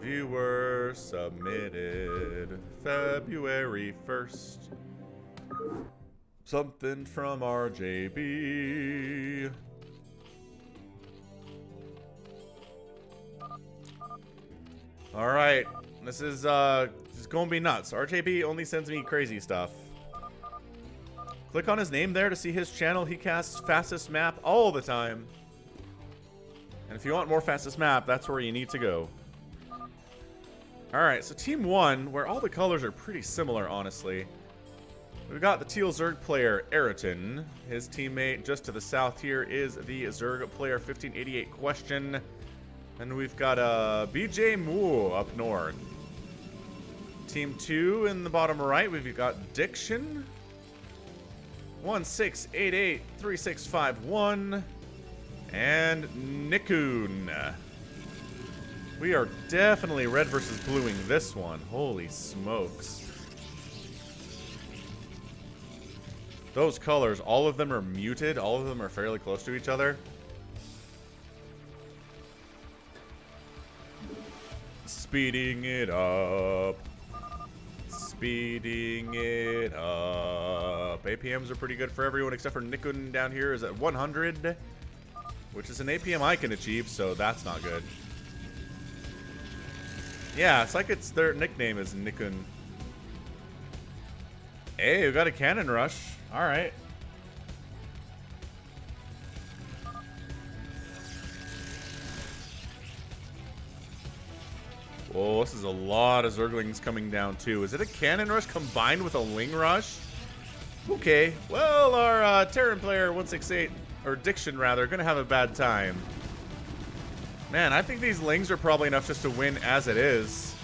Viewer submitted February 1st. Something from RJB. Alright, this is gonna be nuts. RJB only sends me crazy stuff. Click on his name there to see his channel. He casts fastest map all the time. And if you want more fastest map, that's where you need to go. Alright, so team 1, where all the colors are pretty similar, honestly. We've got the teal Zerg player, Eriton. His teammate just to the south here is the Zerg player, 1588 Question. And we've got BJ Moo up north. Team 2 in the bottom right, we've got Diction. 16883651 and Nikun. We are definitely red versus bluing this one. Holy smokes. Those colors, all of them are muted. All of them are fairly close to each other. Speeding it up. Speeding it up. APMs are pretty good for everyone except for Nikun down here is at 100, which is an APM I can achieve, so that's not good. Yeah, it's like it's their nickname is Nikun. Hey, we got a cannon rush. All right. Whoa, this is a lot of Zerglings coming down, too. Is it a cannon rush combined with a ling rush? Okay. Well, our Terran player, 168, or Diction, rather, gonna have a bad time. Man, I think these lings are probably enough just to win as it is.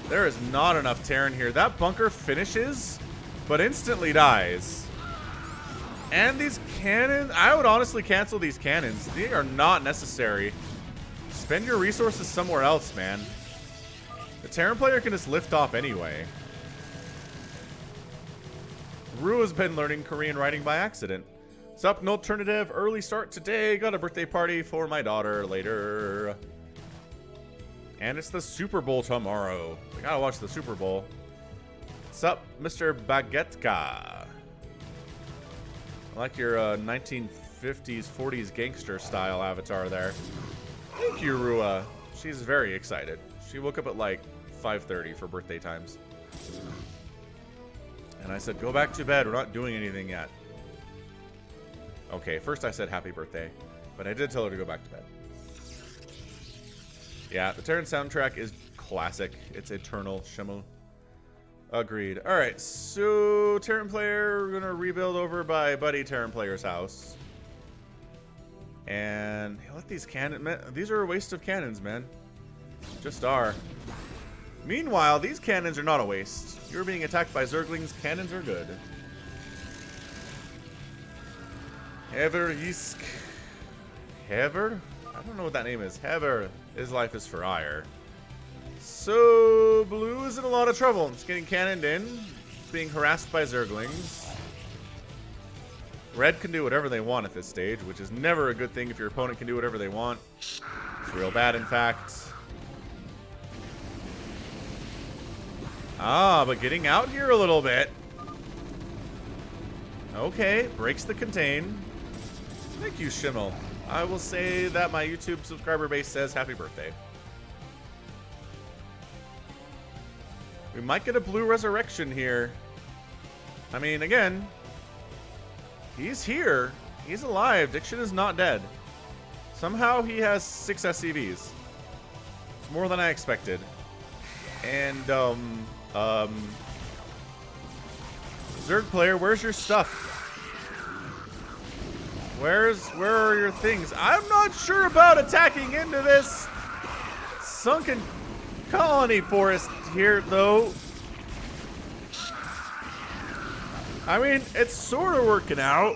There is not enough Terran here. That bunker finishes, but instantly dies. And these cannons, I would honestly cancel these cannons. They are not necessary. Spend your resources somewhere else, man. The Terran player can just lift off anyway. Rue has been learning Korean writing by accident. Sup, no alternative. Early start today. Got a birthday party for my daughter later. And it's the Super Bowl tomorrow. We gotta watch the Super Bowl. Sup, Mr. Baguetka. I like your 1950s, 40s gangster style avatar there. Thank you, Rua. She's very excited. She woke up at like 5:30 for birthday times. And I said, go back to bed. We're not doing anything yet. Okay, first I said happy birthday. But I did tell her to go back to bed. Yeah, the Terran soundtrack is classic. It's eternal. Shemu. Agreed. Alright, so Terran player, we're going to rebuild over by Buddy Terran player's house. And let these cannons... These are a waste of cannons, man. Just are. Meanwhile, these cannons are not a waste. You're being attacked by Zerglings. Cannons are good. Hever Yisk. Hever? I don't know what that name is. Hever. His life is for ire. So, blue is in a lot of trouble. It's getting cannoned in. It's being harassed by Zerglings. Red can do whatever they want at this stage, which is never a good thing if your opponent can do whatever they want. It's real bad, in fact. Ah, but getting out here a little bit. Okay, breaks the contain. Thank you, Schimmel. I will say that my YouTube subscriber base says happy birthday. We might get a blue resurrection here. I mean, again, he's here. He's alive. Diction is not dead. Somehow he has 6 SCVs. It's more than I expected. And, Zerg player, where's your stuff? Where are your things? I'm not sure about attacking into this sunken colony forest here, though. I mean, it's sort of working out.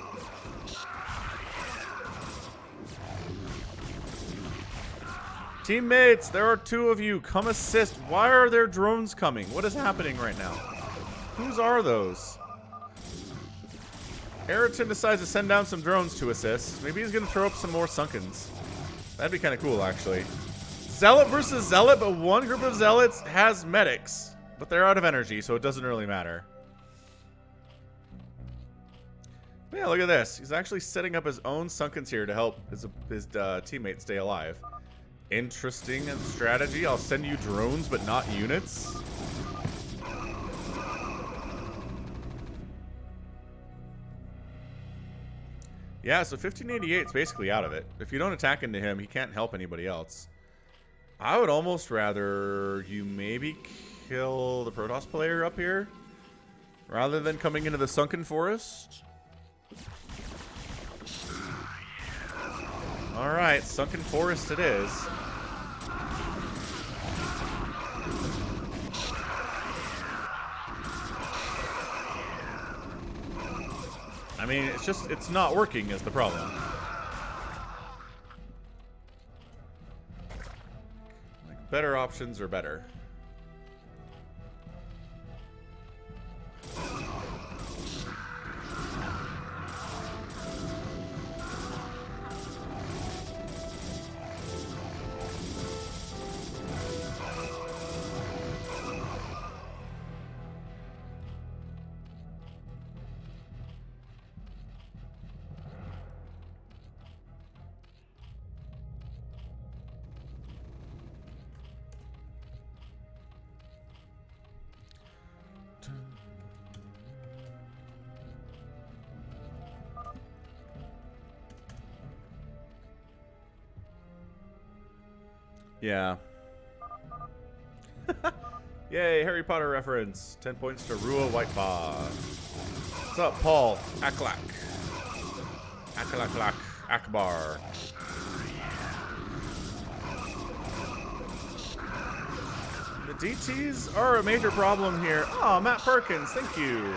Teammates, there are 2 of you. Come assist. Why are there drones coming? What is happening right now? Whose are those? Ayrton decides to send down some drones to assist. Maybe he's going to throw up some more Sunkens. That'd be kind of cool, actually. Zealot versus Zealot, but one group of Zealots has medics. But they're out of energy, so it doesn't really matter. But yeah, look at this. He's actually setting up his own Sunkens here to help his teammates stay alive. Interesting strategy. I'll send you drones, but not units. Yeah, so 1588 is basically out of it. If you don't attack into him, he can't help anybody else. I would almost rather you maybe kill the Protoss player up here rather than coming into the Sunken Forest. Alright, Sunken Forest it is. I mean, it's not working is the problem. Like, better options are better. Yeah. Yay, Harry Potter reference. 10 points to Rua Whitepaw. What's up, Paul? Aklak. Aklaklak. Akbar. The DTs are a major problem here. Oh, Matt Perkins, thank you.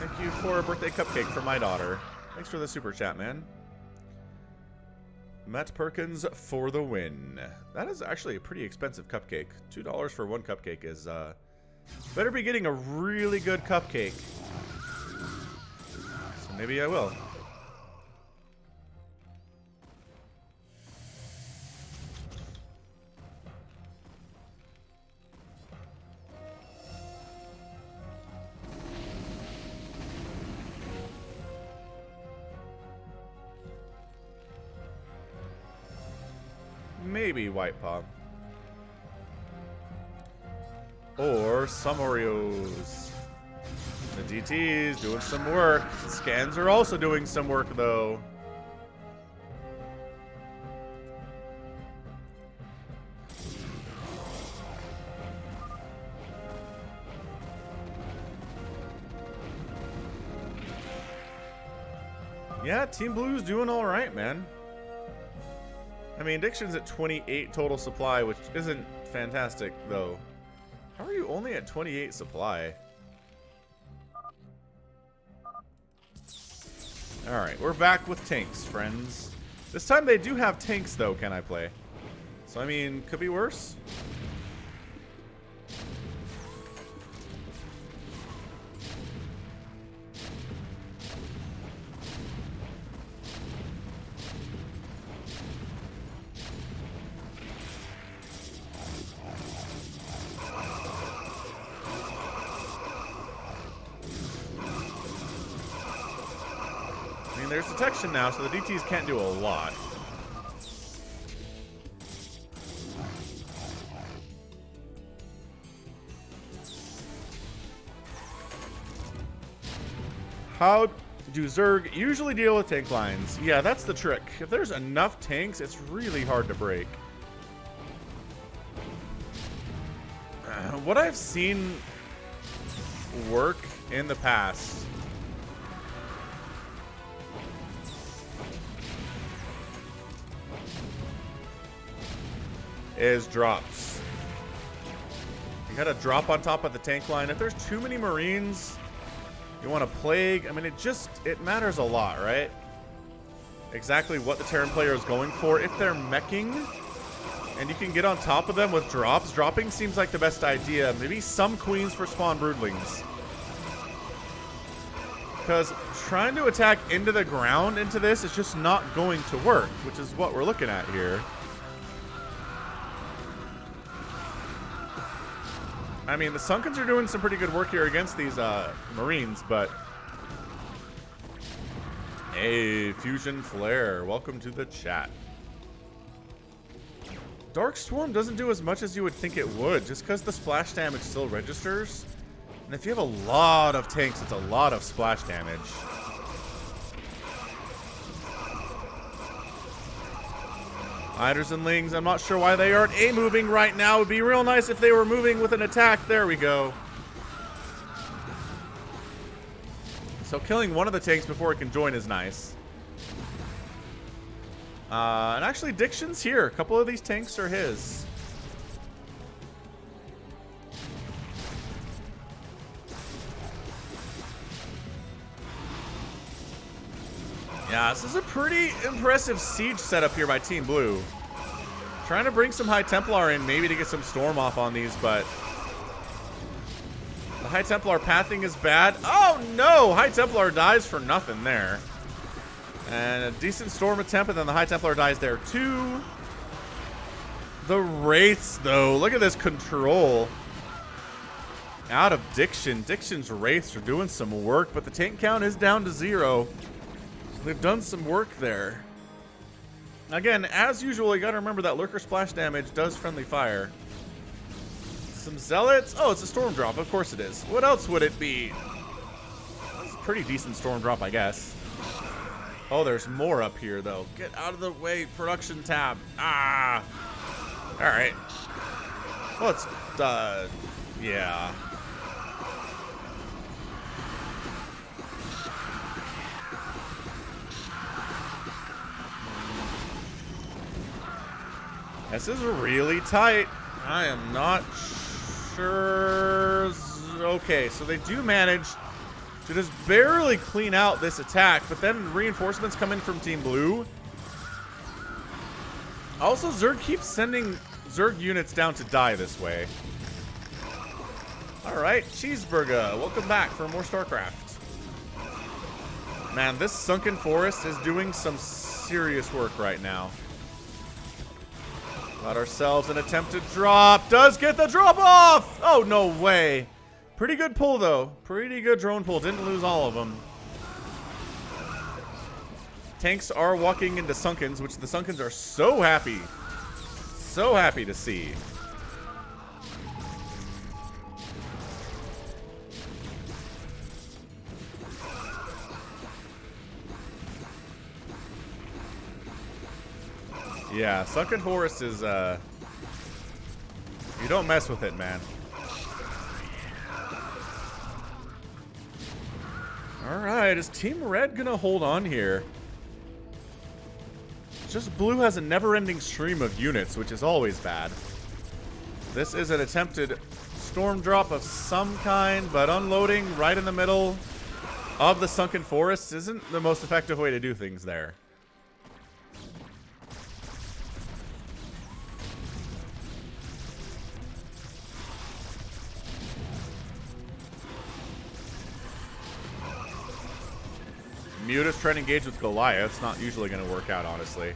Thank you for a birthday cupcake for my daughter. Thanks for the super chat, man. Matt Perkins for the win. That is actually a pretty expensive cupcake. $2 for one cupcake is, better be getting a really good cupcake. So maybe I will. Maybe Whitepaw. Or some Oreos. The DT's doing some work. Scans are also doing some work, though. Yeah, Team Blue's doing all right, man. I mean, Addiction's at 28 total supply, which isn't fantastic, though. How are you only at 28 supply? Alright, we're back with tanks, friends. This time they do have tanks, though, can I play? So, I mean, could be worse. There's detection now, so the DTs can't do a lot. How do Zerg usually deal with tank lines? Yeah, that's the trick. If there's enough tanks, it's really hard to break. What I've seen work in the past is drops. You gotta drop on top of the tank line. If there's too many Marines, You want a plague? I mean, it matters a lot, right? Exactly what the Terran player is going for. If they're meching and you can get on top of them with drops, dropping seems like the best idea. Maybe some queens for spawn broodlings. Because trying to attack into the ground into this is just not going to work, which is what we're looking at here. I mean, the Sunkens are doing some pretty good work here against these Marines, but... Hey, Fusion Flare, welcome to the chat. Dark Swarm doesn't do as much as you would think it would, just because the splash damage still registers. And if you have a lot of tanks, it's a lot of splash damage. Hydras and Lings, I'm not sure why they aren't A-moving right now. It would be real nice if they were moving with an attack. There we go. So killing one of the tanks before it can join is nice. And actually, Diction's here. A couple of these tanks are his. Yeah, this is a pretty impressive siege setup here by Team Blue. Trying to bring some High Templar in, maybe to get some storm off on these, but the High Templar pathing is bad. Oh no! High Templar dies for nothing there. And a decent storm attempt, and then the High Templar dies there too. The Wraiths, though, look at this control. Out of Diction. Diction's Wraiths are doing some work, but the tank count is down to 0. They've done some work there. Again, as usual, you gotta remember that Lurker splash damage does friendly fire. Some Zealots. Oh, it's a storm drop. Of course it is. What else would it be? That's a pretty decent storm drop, I guess. Oh, there's more up here, though. Get out of the way. Production tab. Ah. All right. Well, it's, yeah. This is really tight. I am not sure. Okay, so they do manage to just barely clean out this attack, but then reinforcements come in from Team Blue. Also, Zerg keeps sending Zerg units down to die this way. All right, Cheeseburger, welcome back for more StarCraft. Man, this Sunken Forest is doing some serious work right now. Got ourselves an attempted drop. Does get the drop off! Oh, no way. Pretty good pull, though. Pretty good drone pull. Didn't lose all of them. Tanks are walking into Sunkens, which the Sunkens are so happy. So happy to see. Yeah, Sunken Forest is, you don't mess with it, man. Alright, is Team Red gonna hold on here? Just Blue has a never-ending stream of units, which is always bad. This is an attempted storm drop of some kind, but unloading right in the middle of the Sunken Forest isn't the most effective way to do things there. Mutas trying to engage with Goliath. It's not usually going to work out, honestly.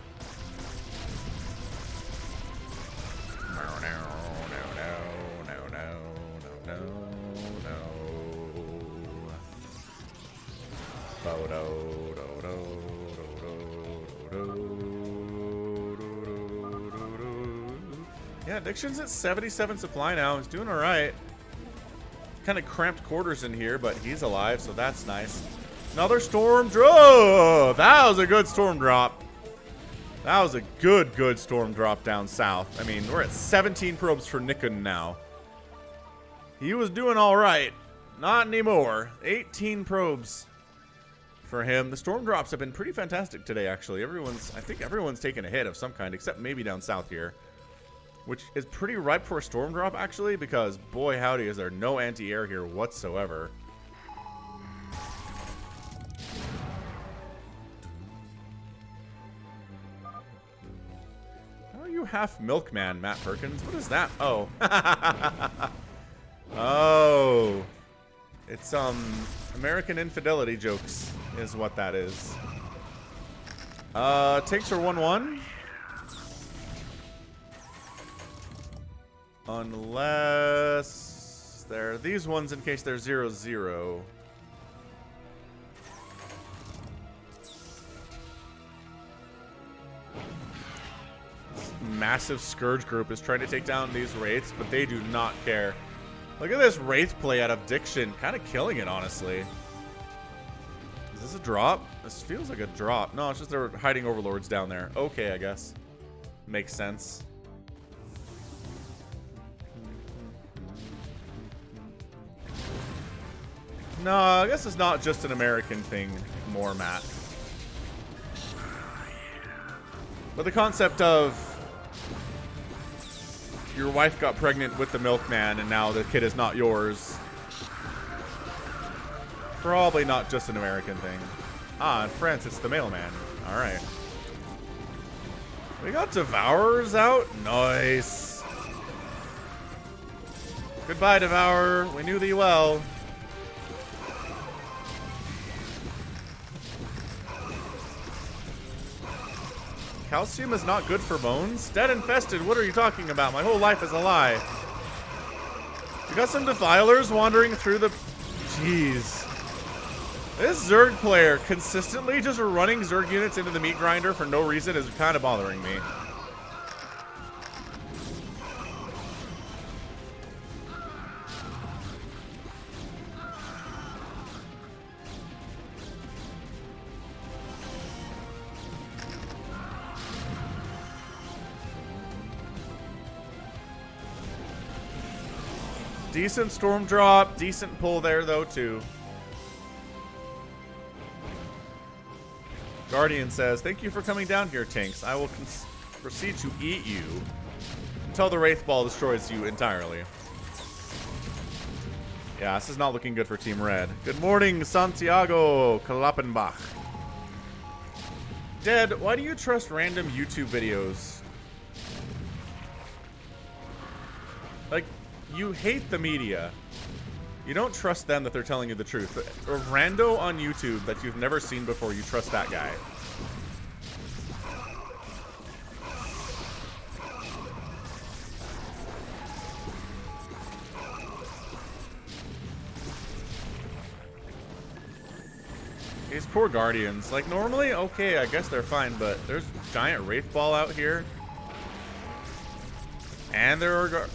Yeah, Diction's at 77 supply now. He's doing all right. Kind of cramped quarters in here, but he's alive, so that's nice. Another storm drop. That was a good storm drop. That was a good storm drop down south. I mean, we're at 17 probes for Nikon now. He was doing all right. Not anymore. 18 probes for him. The storm drops have been pretty fantastic today, actually. I think everyone's taken a hit of some kind, except maybe down south here, which is pretty ripe for a storm drop, actually, because boy howdy is there no anti-air here whatsoever. you half milkman, Matt Perkins? What is that? Oh. Oh. It's, American infidelity jokes is what that is. Takes are 1-1. Unless they're these ones in case they're 0-0. Massive Scourge group is trying to take down these Wraiths, but they do not care. Look at this Wraith play out of Diction. Kind of killing it, honestly. Is this a drop? This feels like a drop. No, it's just they're hiding Overlords down there. Okay, I guess. Makes sense. No, I guess it's not just an American thing more, Matt. But the concept of your wife got pregnant with the milkman and now the kid is not yours. Probably not just an American thing. Ah, in France, it's the mailman. Alright. We got Devourers out. Nice. Goodbye, Devourer. We knew thee well. Calcium is not good for bones? Dead infested, what are you talking about? My whole life is a lie. You got some defilers wandering through the... Jeez. This Zerg player consistently just running Zerg units into the meat grinder for no reason is kind of bothering me. Decent storm drop, decent pull there though too. Guardian says, thank you for coming down here, tanks. I will proceed to eat you until the Wraith Ball destroys you entirely. Yeah, this is not looking good for Team Red. Good morning, Santiago Kalappenbach. Dead, why do you trust random YouTube videos? Like, you hate the media. You don't trust them that they're telling you the truth. A rando on YouTube that you've never seen before, you trust that guy. These poor Guardians. Like, normally, okay, I guess they're fine, but there's giant Wraith Ball out here. And there are...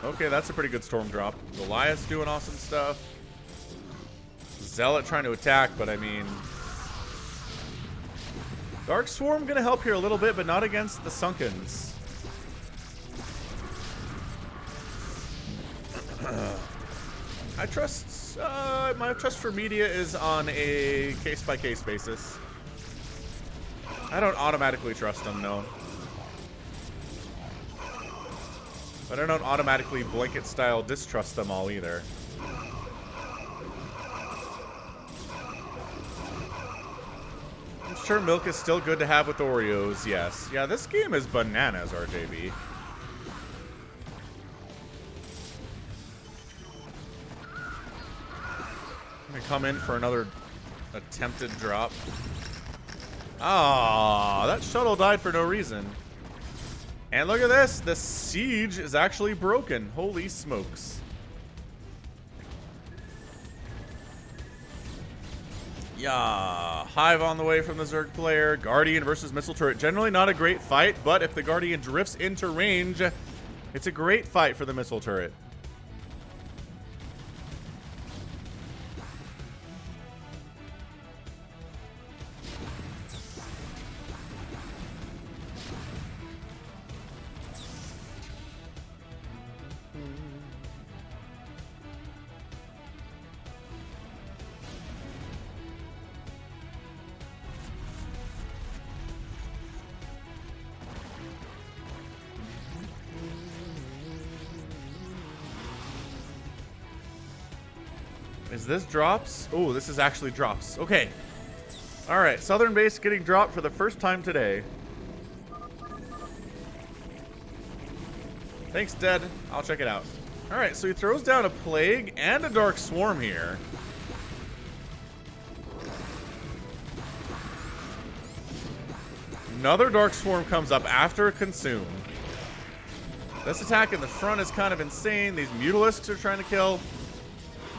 okay, that's a pretty good storm drop. Goliath's doing awesome stuff. Zealot trying to attack, but I mean... Dark Swarm gonna help here a little bit, but not against the Sunkens. I trust... my trust for media is on a case-by-case basis. I don't automatically trust them, no. But I don't automatically blanket-style distrust them all either. I'm sure milk is still good to have with Oreos, yes. Yeah, this game is bananas, RJB. I'm gonna come in for another attempted drop. Ah, that shuttle died for no reason. And look at this, the siege is actually broken. Holy smokes. Yeah, Hive on the way from the Zerg player. Guardian versus Missile Turret. Generally not a great fight, but if the Guardian drifts into range, it's a great fight for the Missile Turret. Is this drops? Oh, this is actually drops. Okay. Alright, Southern Base getting dropped for the first time today. Thanks, Dead. I'll check it out. Alright, so he throws down a Plague and a Dark Swarm here. Another Dark Swarm comes up after Consume. This attack in the front is kind of insane. These Mutalisks are trying to kill.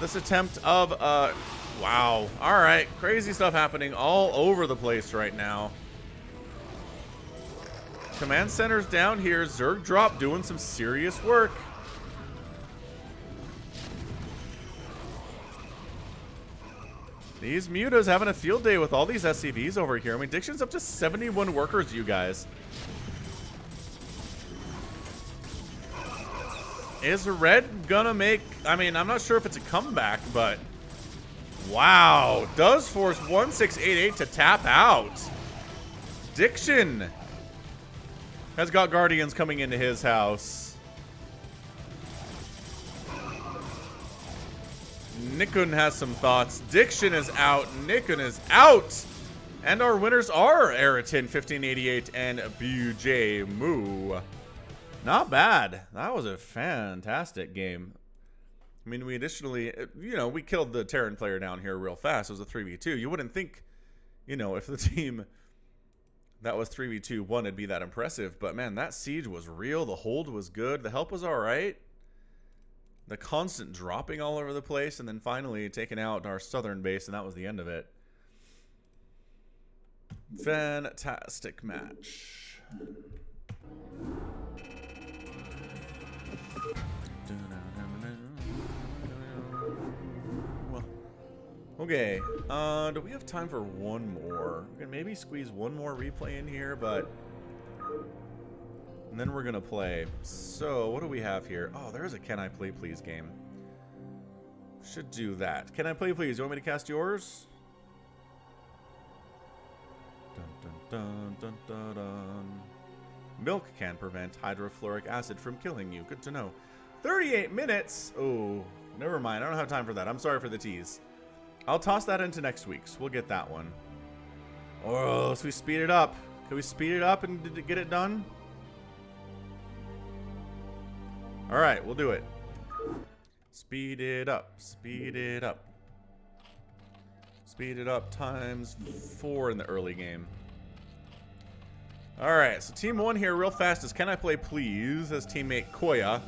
This attempt of, wow. Alright, crazy stuff happening all over the place right now. Command center's down here. Zerg drop doing some serious work. These mutas having a field day with all these SCVs over here. I mean, Diction's up to 71 workers, you guys. Is Red gonna make... I mean, I'm not sure if it's a comeback, but... Wow. Does force 1688 to tap out. Diction has got Guardians coming into his house. Nikun has some thoughts. Diction is out. Nikun is out. And our winners are Eritin 1588 and BJ Moo. Not bad. That was a fantastic game. I mean, we additionally, you know, we killed the Terran player down here real fast. It was a 3v2. You wouldn't think, you know, if the team that was 3v2 won, it'd be that impressive. But man, that siege was real. The hold was good. The help was all right. The constant dropping all over the place, and then finally taking out our southern base, and that was the end of it. Fantastic match. Okay, do we have time for one more? We can maybe squeeze one more replay in here, but... And then we're gonna play. So, what do we have here? Oh, there is a Can I Play Please game. Should do that. Can I Play Please? You want me to cast yours? Dun, dun, dun, dun, dun, dun. Milk can prevent hydrofluoric acid from killing you. Good to know. 38 minutes? Oh, never mind. I don't have time for that. I'm sorry for the tease. I'll toss that into next week's. We'll get that one. Oh, so we speed it up. Can we speed it up and get it done? All right, we'll do it. Speed it up. Speed it up. Speed it up times 4 in the early game. All right, so team 1 here real fast is Can I Play Please as teammate Koya.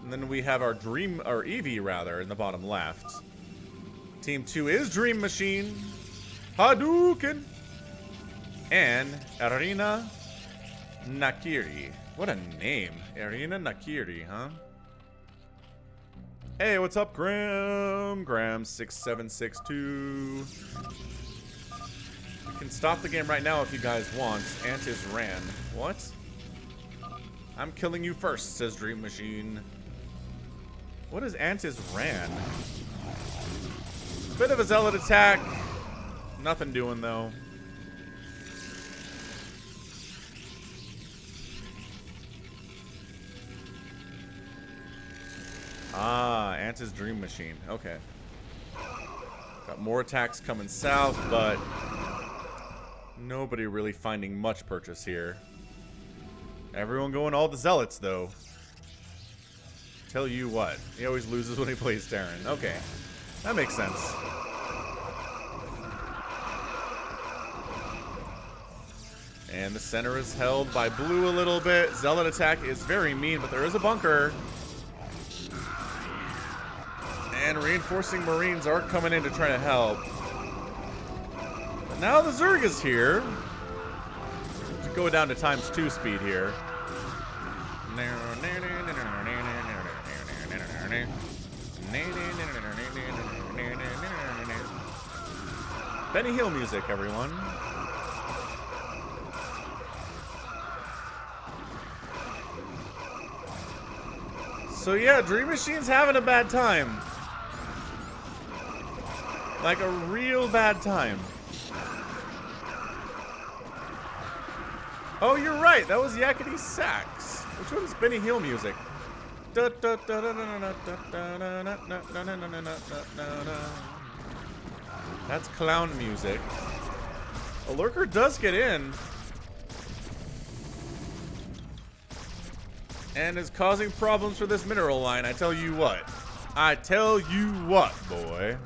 And then we have our Dream, or Eevee rather, in the bottom left. Team 2 is Dream Machine, Hadouken, and Arena Nakiri. What a name. Arena Nakiri, huh? Hey, what's up, Graham? Graham6762. You can stop the game right now if you guys want. Antis ran. What? I'm killing you first, says Dream Machine. What is Antis ran? Bit of a zealot attack. Nothing doing, though. Ah, Anta's Dream Machine. Okay. Got more attacks coming south, but nobody really finding much purchase here. Everyone going all the zealots, though. Tell you what, he always loses when he plays Terran. Okay, that makes sense. And the center is held by blue a little bit. Zealot attack is very mean, but there is a bunker. And reinforcing Marines are coming in to try to help. But now the Zerg is here. To go down to ×2 speed here. Benny Hill music, everyone. So yeah, Dream Machine's having a bad time. Like a real bad time. Oh, you're right. That was Yakety Sax. Which one's Benny Hill music? That's clown music. A Lurker does get in. and is causing problems for this mineral line. I tell you what. I tell you what, boy.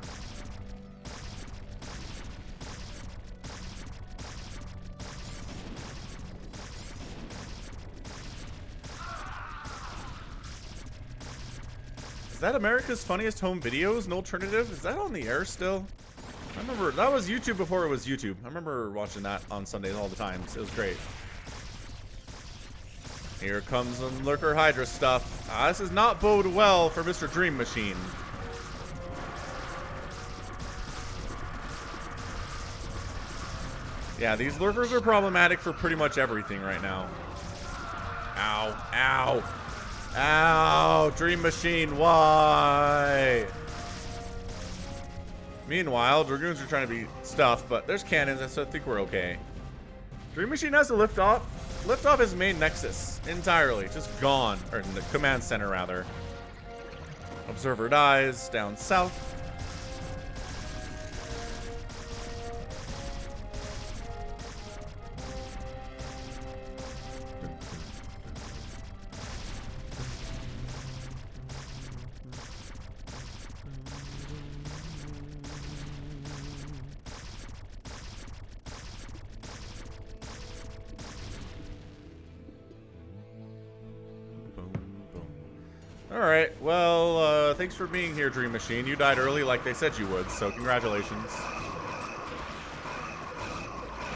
Is that America's Funniest Home Videos? An alternative? Is that on the air still? I remember that was YouTube before it was YouTube. I remember watching that on Sundays all the time. It was great. Here comes some Lurker Hydra stuff. This does not bode well for Mr. Dream Machine. Yeah, these Lurkers are problematic for pretty much everything right now. Ow. Ow. Ow. Dream Machine, why? Meanwhile, Dragoons are trying to be stuffed, but there's cannons, so I think we're okay. Dream Machine has to lift off his main nexus entirely. Just gone. Or the command center, rather. Observer dies down south. Alright, well, thanks for being here, Dream Machine. You died early like they said you would, so congratulations.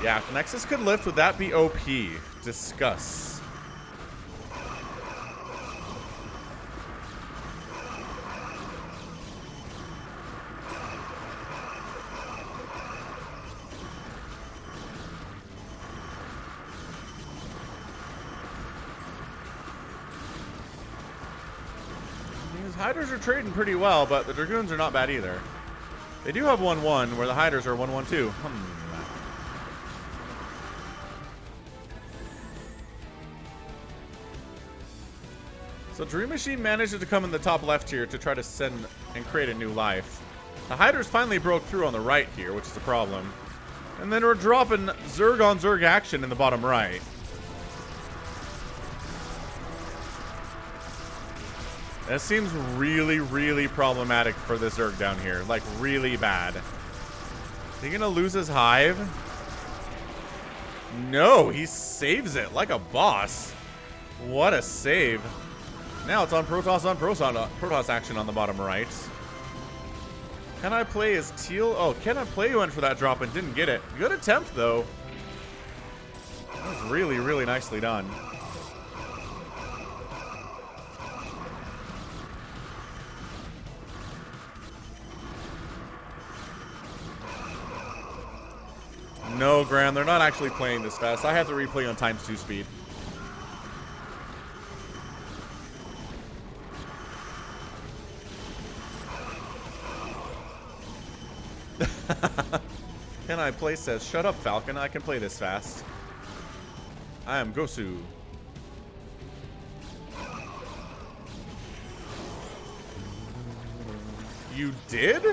Yeah, if Nexus could lift, would that be OP? Discuss. Hydras are trading pretty well, but the Dragoons are not bad either. They do have 1-1, where the Hydras are 1-1-2. So Dream Machine managed to come in the top left here to try to send and create a new life. The Hydras finally broke through on the right here, which is a problem. And then we're dropping Zerg on Zerg action in the bottom right. That seems really, really problematic for this Zerg down here. Like, really bad. Is he gonna lose his hive? No, he saves it like a boss. What a save. Now it's on Protoss action on the bottom right. Can I play as Teal? Oh, can I play went for that drop and didn't get it. Good attempt, though. That was really, really nicely done. No, Graham, they're not actually playing this fast. I have to replay on ×2 speed. Can I play says, shut up, Falcon. I can play this fast. I am Gosu. You did?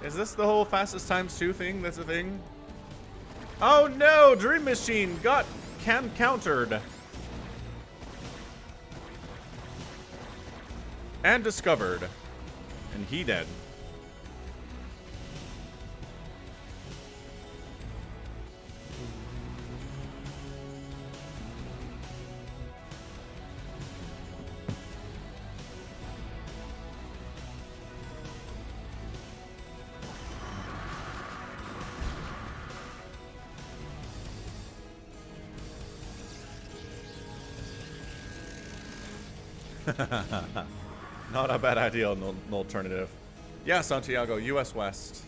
Is this the whole fastest ×2 thing? That's a thing? Oh no! Dream Machine got countered. And discovered. And he dead. Not a bad idea, no alternative. Yeah, Santiago, US West.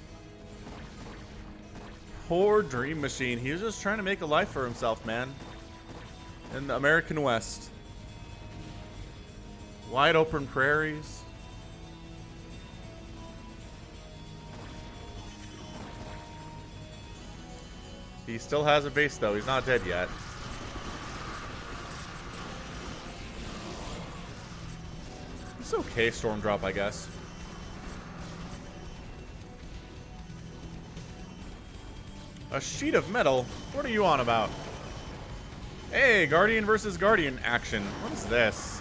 Poor Dream Machine. He was just trying to make a life for himself, man. In the American West. Wide open prairies. He still has a base, though. He's not dead yet. It's okay, Storm Drop, I guess. A sheet of metal? What are you on about? Hey, Guardian versus Guardian action. What is this?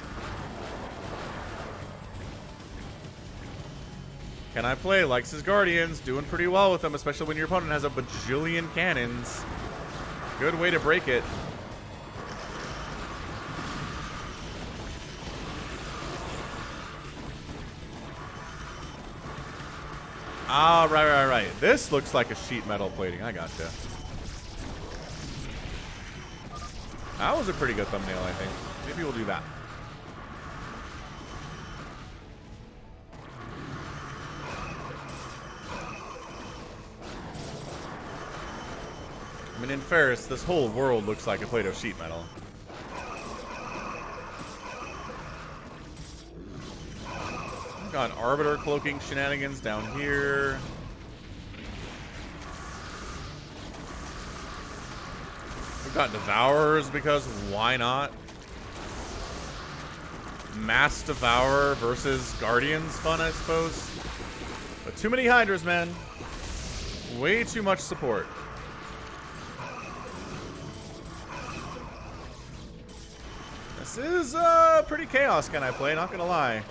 Can I play? Likes his Guardians. Doing pretty well with them, especially when your opponent has a bajillion cannons. Good way to break it. Ah, right. This looks like a sheet metal plating. I gotcha. That was a pretty good thumbnail, I think. Maybe we'll do that. I mean, in fairness, this whole world looks like a plate of sheet metal. Got Arbiter cloaking shenanigans down here. We've got Devourers because why not? Mass Devourer versus Guardians fun, I suppose. But too many Hydras, man. Way too much support. This is pretty chaos, can I play? Not gonna lie.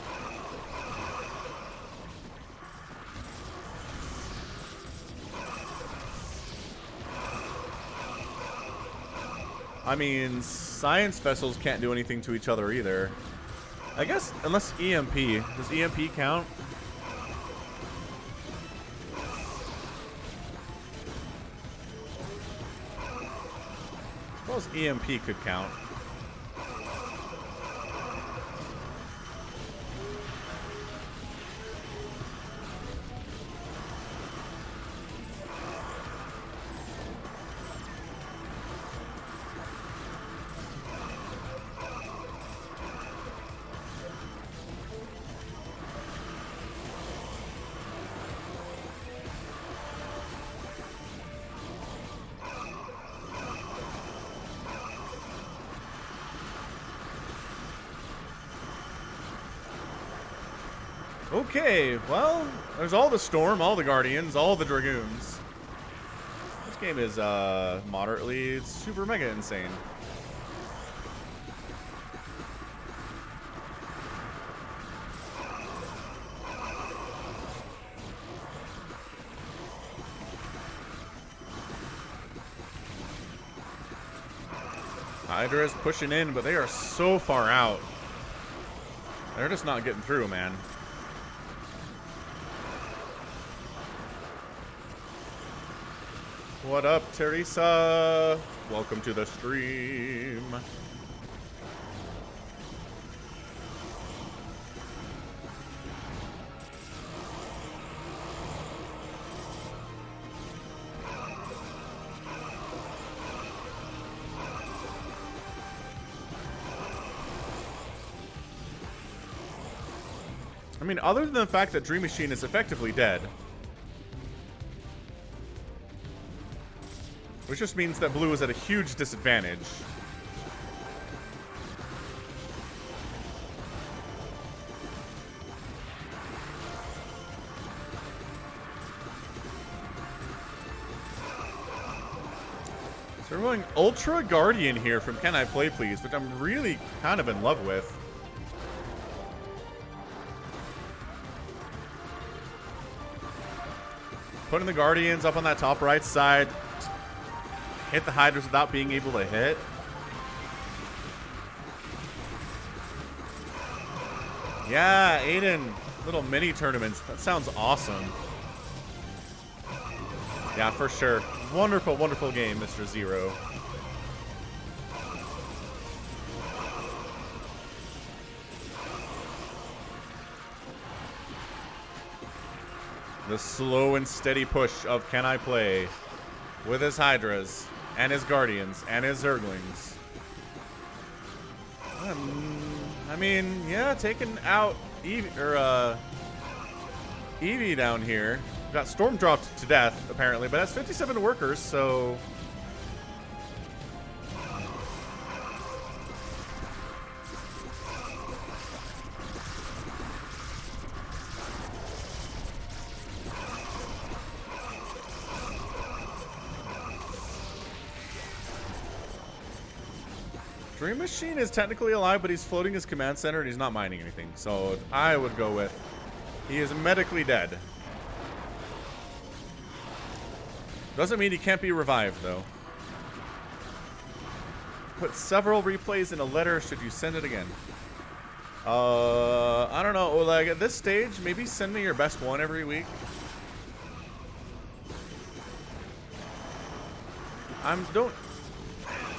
I mean, science vessels can't do anything to each other either. I guess, unless EMP. Does EMP count? I suppose EMP could count. Okay, well, there's all the Storm, all the Guardians, all the Dragoons. This game is moderately super mega insane. Hydra is pushing in, but they are so far out. They're just not getting through, man. What up, Teresa? Welcome to the stream. I mean, other than the fact that Dream Machine is effectively dead, which just means that blue is at a huge disadvantage. So we're going Ultra Guardian here from Can I Play Please, which I'm really kind of in love with. Putting the Guardians up on that top right side. Hit the Hydras without being able to hit. Yeah, Aiden. Little mini tournaments. That sounds awesome. Yeah, for sure. Wonderful, wonderful game, Mr. Zero. The slow and steady push of Can I Play with his Hydras and his Guardians and his Zerglings. I mean, yeah, taking out Eevee down here. Got Storm dropped to death, apparently, but that's 57 workers, so... Dream Machine is technically alive, but he's floating his command center and he's not mining anything. So I would go with he is medically dead. Doesn't mean he can't be revived, though. Put several replays in a letter. Should you send it again? I don't know. Like at this stage, maybe send me your best one every week.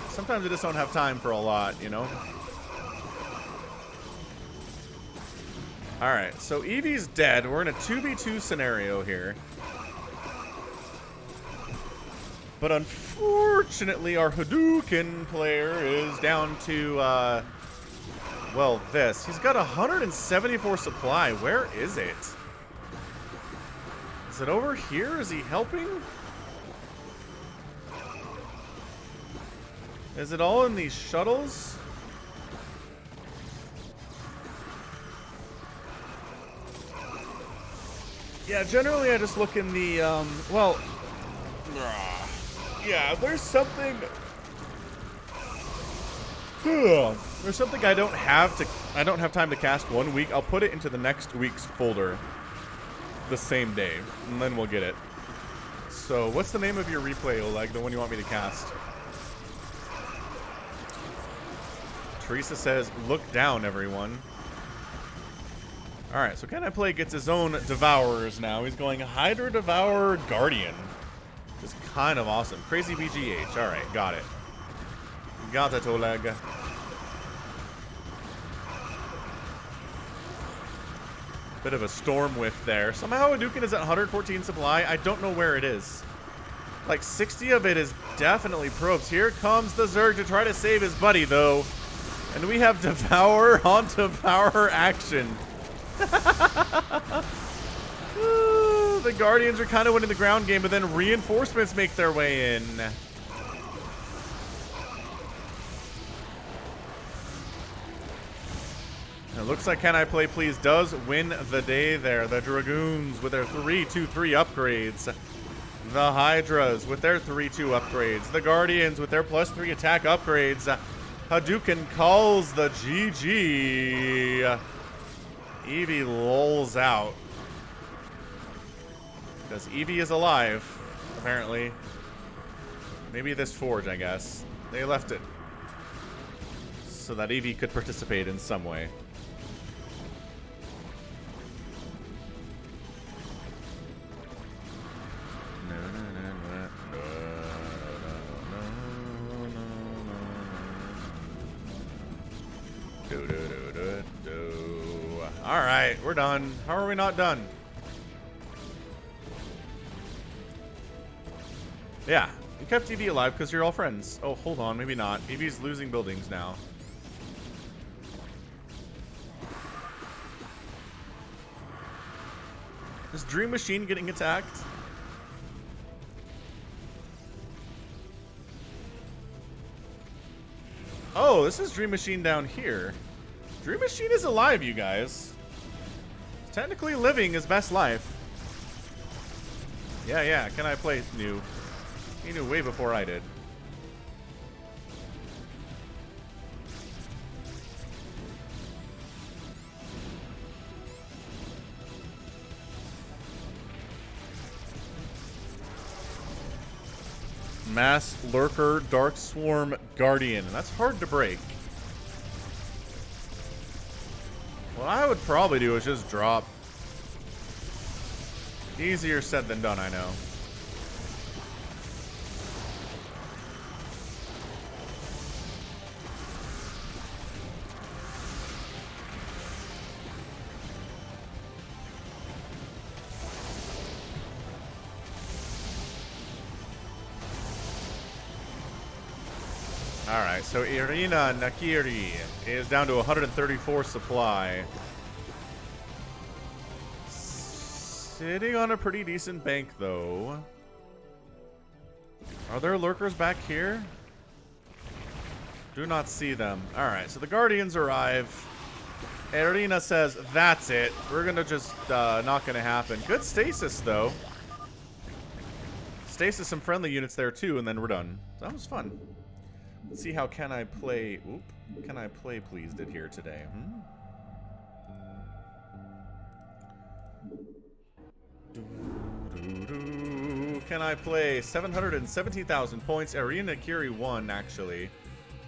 Sometimes I just don't have time for a lot, you know? Alright, so Eevee's dead. We're in a 2v2 scenario here. But unfortunately, our Hadouken player is down to, well, this. He's got 174 supply. Where is it? Is it over here? Is he helping? Is it all in these shuttles? Yeah, generally I just look in the, well, yeah, there's something, there's something I don't have time to cast 1 week. I'll put it into the next week's folder the same day, and then we'll get it. So, what's the name of your replay, Oleg, the one you want me to cast? Teresa says, look down, everyone. Alright, so Can I Play gets his own Devourers now. He's going Hydra, Devourer, Guardian. Which is kind of awesome. Crazy BGH. Alright, got it. Got it, Oleg. Bit of a storm whiff there. Somehow Hadouken is at 114 supply. I don't know where it is. Like 60 of it is definitely probes. Here comes the Zerg to try to save his buddy, though. And we have Devour on Devour action. The Guardians are kind of winning the ground game, but then reinforcements make their way in. It looks like Can I Play Please does win the day there. The Dragoons with their 3-2-3 upgrades. The Hydras with their 3-2 upgrades. The Guardians with their +3 attack upgrades. Hadouken calls the GG. Eevee lolls out. Because Eevee is alive, apparently. Maybe this forge, I guess. They left it so that Eevee could participate in some way. Alright, we're done. How are we not done? Yeah, you kept Eevee alive because you're all friends. Oh, hold on, maybe not. Eevee's losing buildings now. Is Dream Machine getting attacked? Oh, this is Dream Machine down here. Dream Machine is alive, you guys. Technically living his best life. Yeah, Can I Play knew. He knew way before I did. Mass Lurker, Dark Swarm, Guardian. And that's hard to break. What I would probably do is just drop. Easier said than done, I know. Alright, so Irina Nakiri is down to 134 supply. Sitting on a pretty decent bank, though. Are there lurkers back here? Do not see them. Alright, so the Guardians arrive. Irina says, that's it. We're gonna just, not gonna happen. Good stasis, though. Stasis some friendly units there, too, and then we're done. That was fun. Let's see how can I play... Oop. Can I play please did here today? Can I play 717,000 points? Arena Kiri won, actually,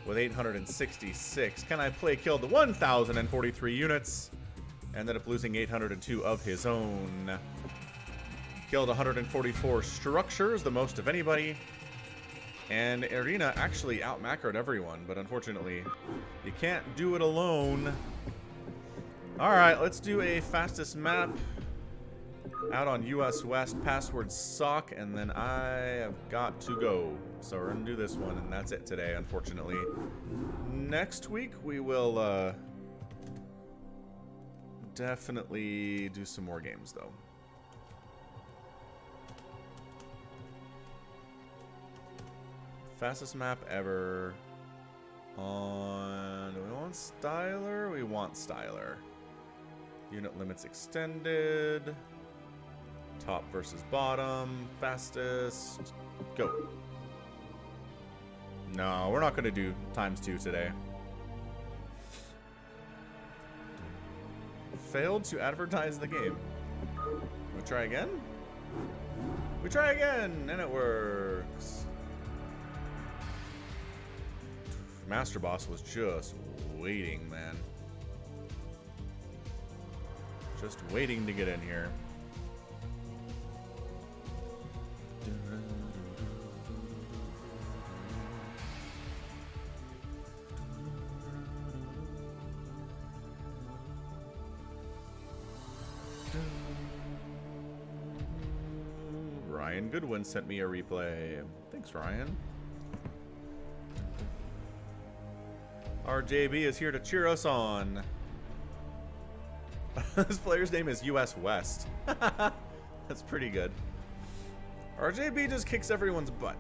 with 866. Can I play killed 1,043 units? Ended up losing 802 of his own. Killed 144 structures, the most of anybody. And Arena actually outmacroed everyone, but unfortunately, you can't do it alone. Alright, let's do a fastest map. Out on US West, password sock, and then I have got to go. So we're going to do this one, and that's it today, unfortunately. Next week, we will definitely do some more games, though. Fastest map ever. On... Do we want Styler? We want Styler. Unit limits extended. Top versus bottom. Fastest. Go. No, we're not going to do ×2 today. Failed to advertise the game. We try again? We try again, and it works. Master Boss was just waiting, man. Just waiting to get in here. Ryan Goodwin sent me a replay. Thanks, Ryan. RJB is here to cheer us on. This player's name is US West. That's pretty good. RJB just kicks everyone's butt.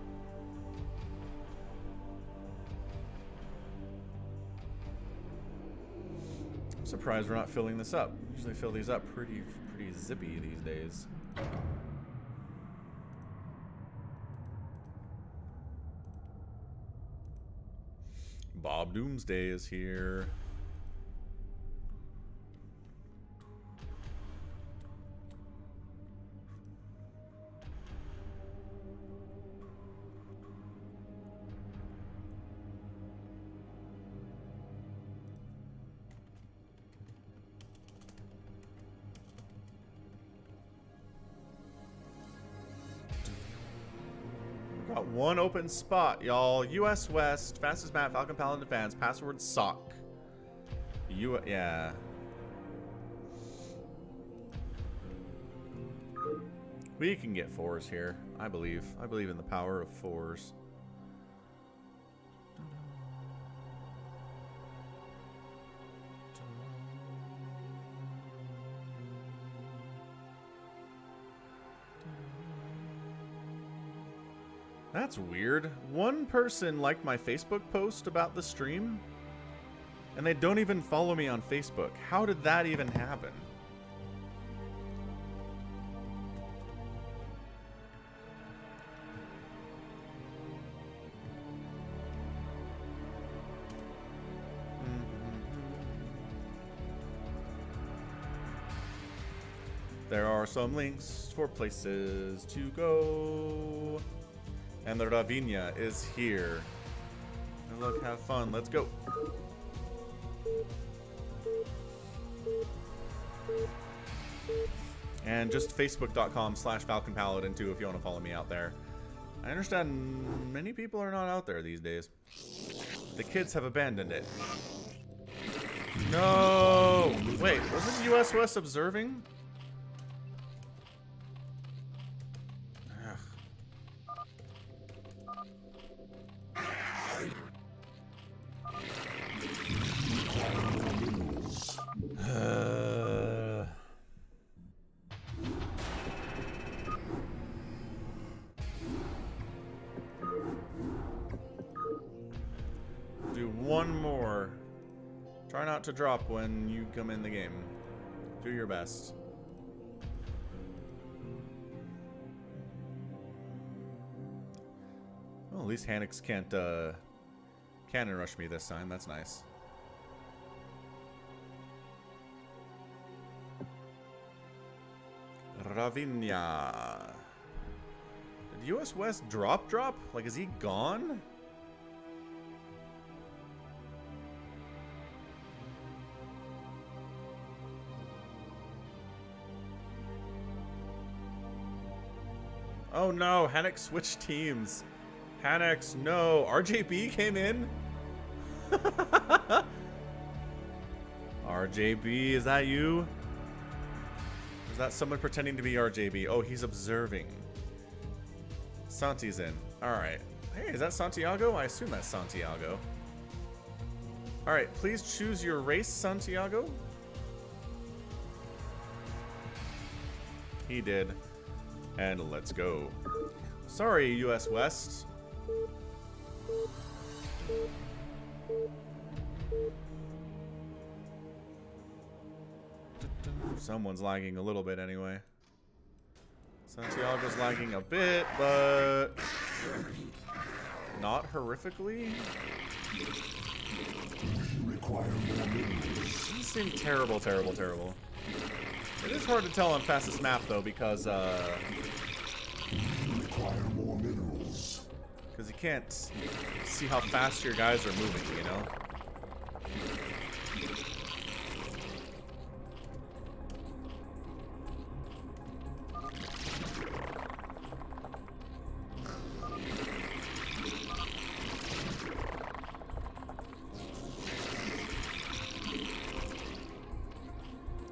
I'm surprised we're not filling this up. Usually fill these up pretty zippy these days. Bob Doomsday is here. Got one open spot, y'all. US West, fastest map, Falcon Paladin fans, password sock. Yeah. We can get 4s here, I believe. I believe in the power of 4s. That's weird. One person liked my Facebook post about the stream, and they don't even follow me on Facebook. How did that even happen? There are some links for places to go. And the Ravinia is here. And look, have fun. Let's go. And just facebook.com/FalconPaladin too if you want to follow me out there. I understand many people are not out there these days. The kids have abandoned it. No! Wait, wasn't US West observing? Do one more. Try not to drop when you come in the game. Do your best. Well, at least Hannix can't Cannon rush me this time. That's nice. Ravinia. Did US West drop? Like, is he gone? Oh no, Hanek switched teams. Hanex, no. RJB came in? RJB, is that you? Is that someone pretending to be RJB? Oh, he's observing. Santi's in. Alright. Hey, is that Santiago? I assume that's Santiago. Alright, please choose your race, Santiago. He did. And let's go. Sorry, US West. Someone's lagging a little bit anyway. Santiago's lagging a bit, but not horrifically. Doesn't seem terrible. It is hard to tell on fastest map though, because you can't see how fast your guys are moving, you know?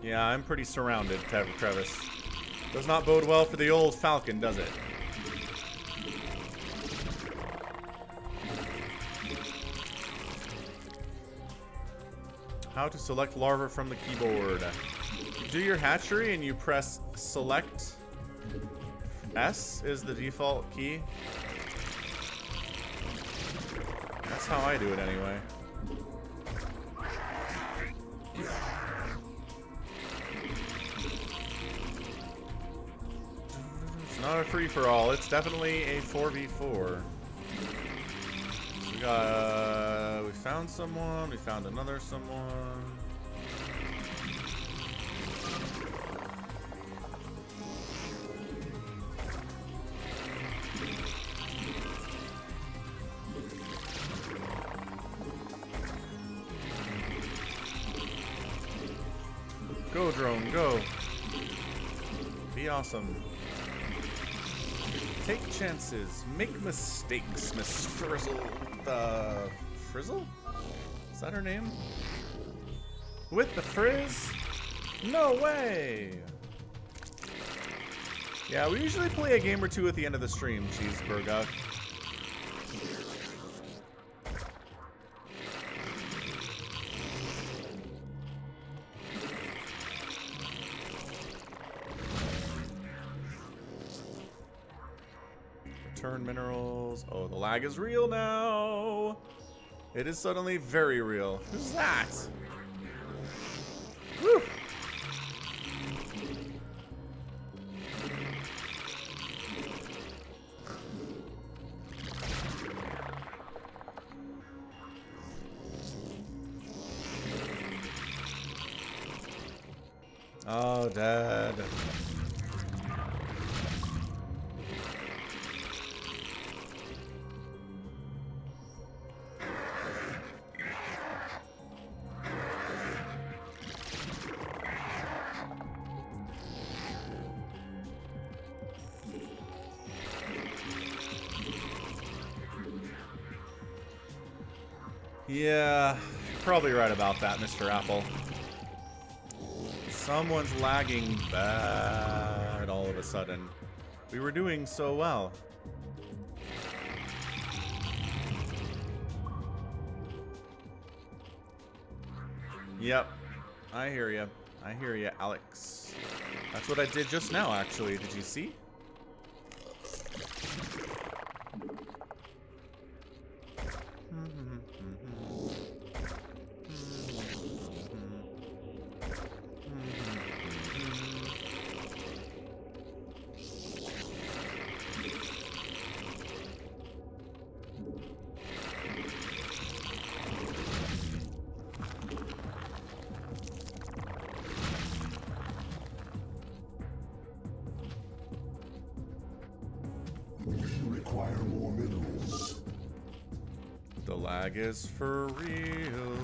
Yeah, I'm pretty surrounded, Travis. Does not bode well for the old Falcon, does it? How to select larva from the keyboard. You do your hatchery and you press select. S is the default key. That's how I do it anyway. It's not a free-for-all, it's definitely a 4v4. We found someone, we found another someone. Go, drone, go. Be awesome. Take chances. Make mistakes, Miss Frizzle. Frizzle? Is that her name? With the frizz? No way! Yeah, we usually play a game or two at the end of the stream, Cheeseburger. Return minerals. Oh, the lag is real now. It is suddenly very real. Who's that? Woo! Oh, Dad. Yeah, you're probably right about that, Mr. Apple. Someone's lagging bad all of a sudden. We were doing so well. Yep, I hear you. I hear you, Alex. That's what I did just now, actually. Did you see? require more minerals. The lag is for real.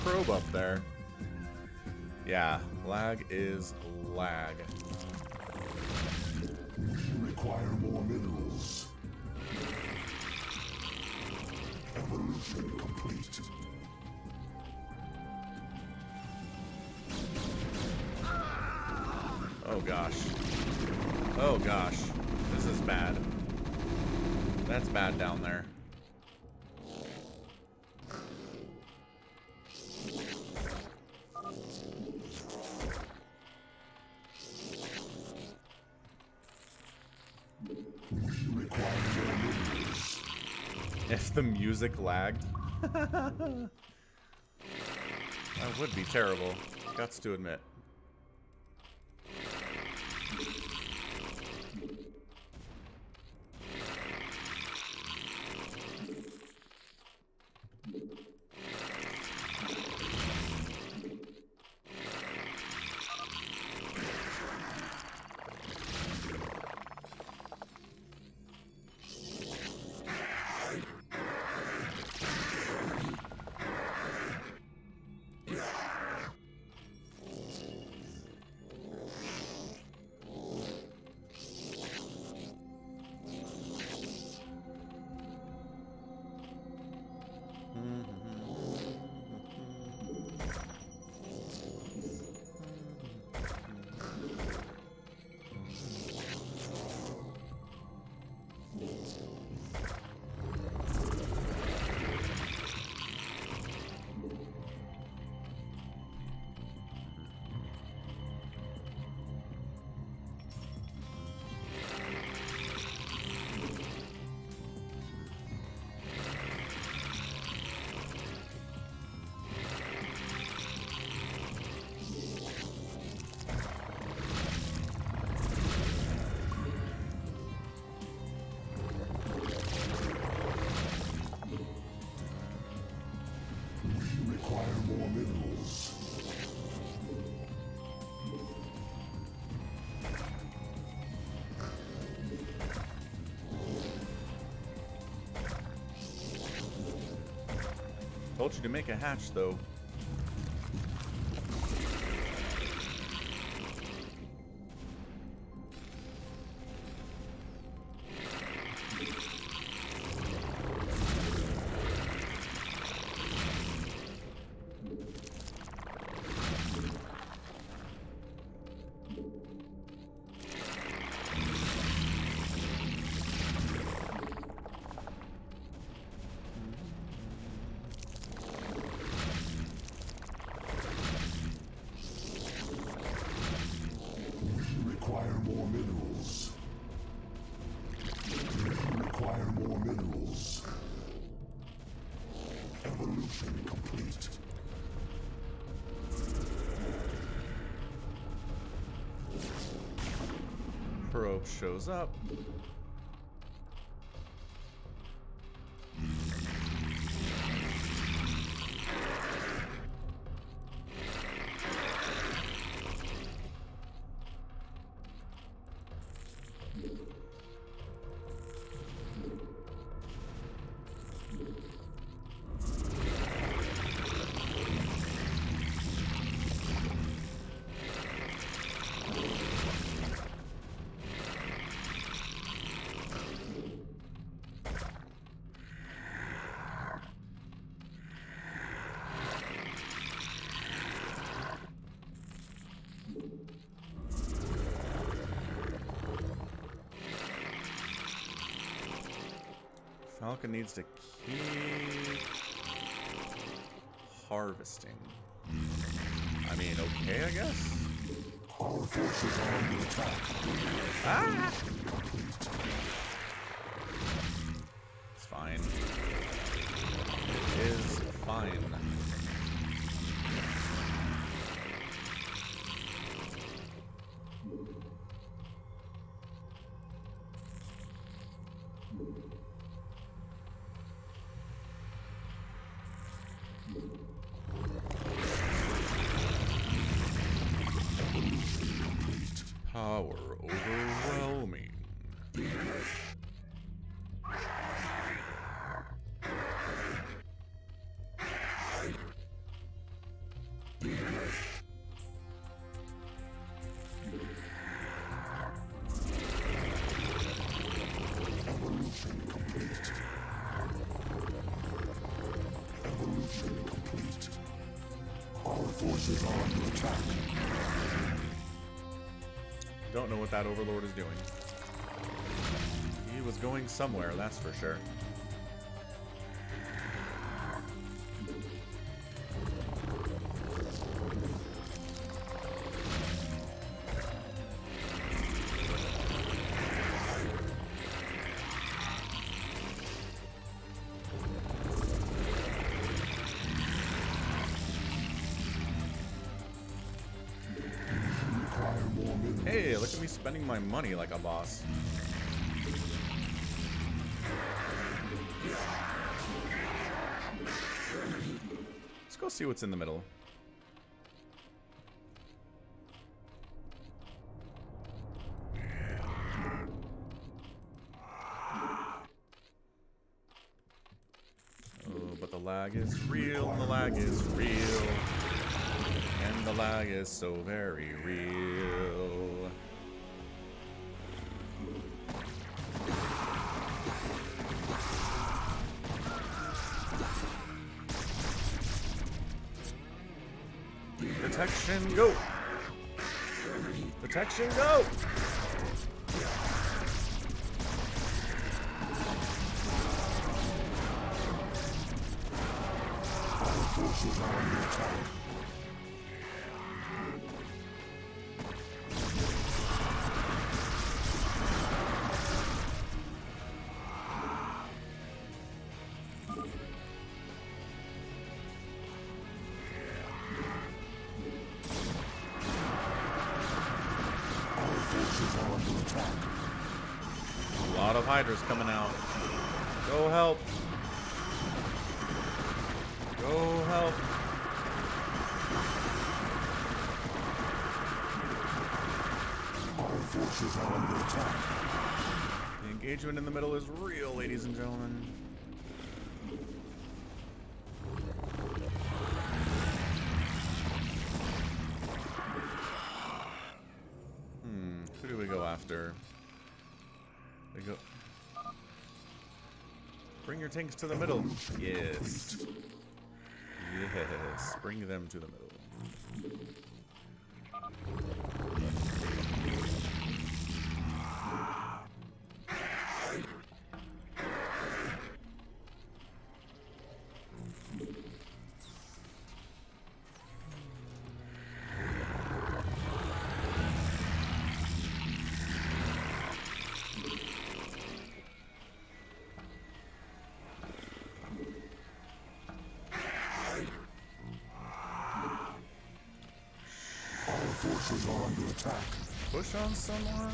Probe up there. Yeah, lag is lag. We require more minerals. Evolution complete. Oh gosh. Oh gosh. This is bad. That's bad down there. If the music lagged, that would be terrible. Guts to admit. Told you to make a hatch, though. Probe shows up. Falcon needs to keep harvesting. I mean, okay, I guess. Our forces are under attack. Ah! It's fine. fine. Power overwhelming. Forces are under attack. Don't know what that overlord is doing. He was going somewhere, that's for sure. Hey, look at me spending my money like a boss. Let's go see what's in the middle. Oh, but the lag is real, the lag is real. And the lag is so very real. Protection, go! Protection, go! Our forces are under attack. A lot of Hydras coming out. Go help. Go help. Our forces are under attack. The engagement in the middle is real, ladies and gentlemen. Who do we go after? We go. Bring your tanks to the middle. Yes. Yes. Bring them to the middle. Forces are under attack. Push on someone.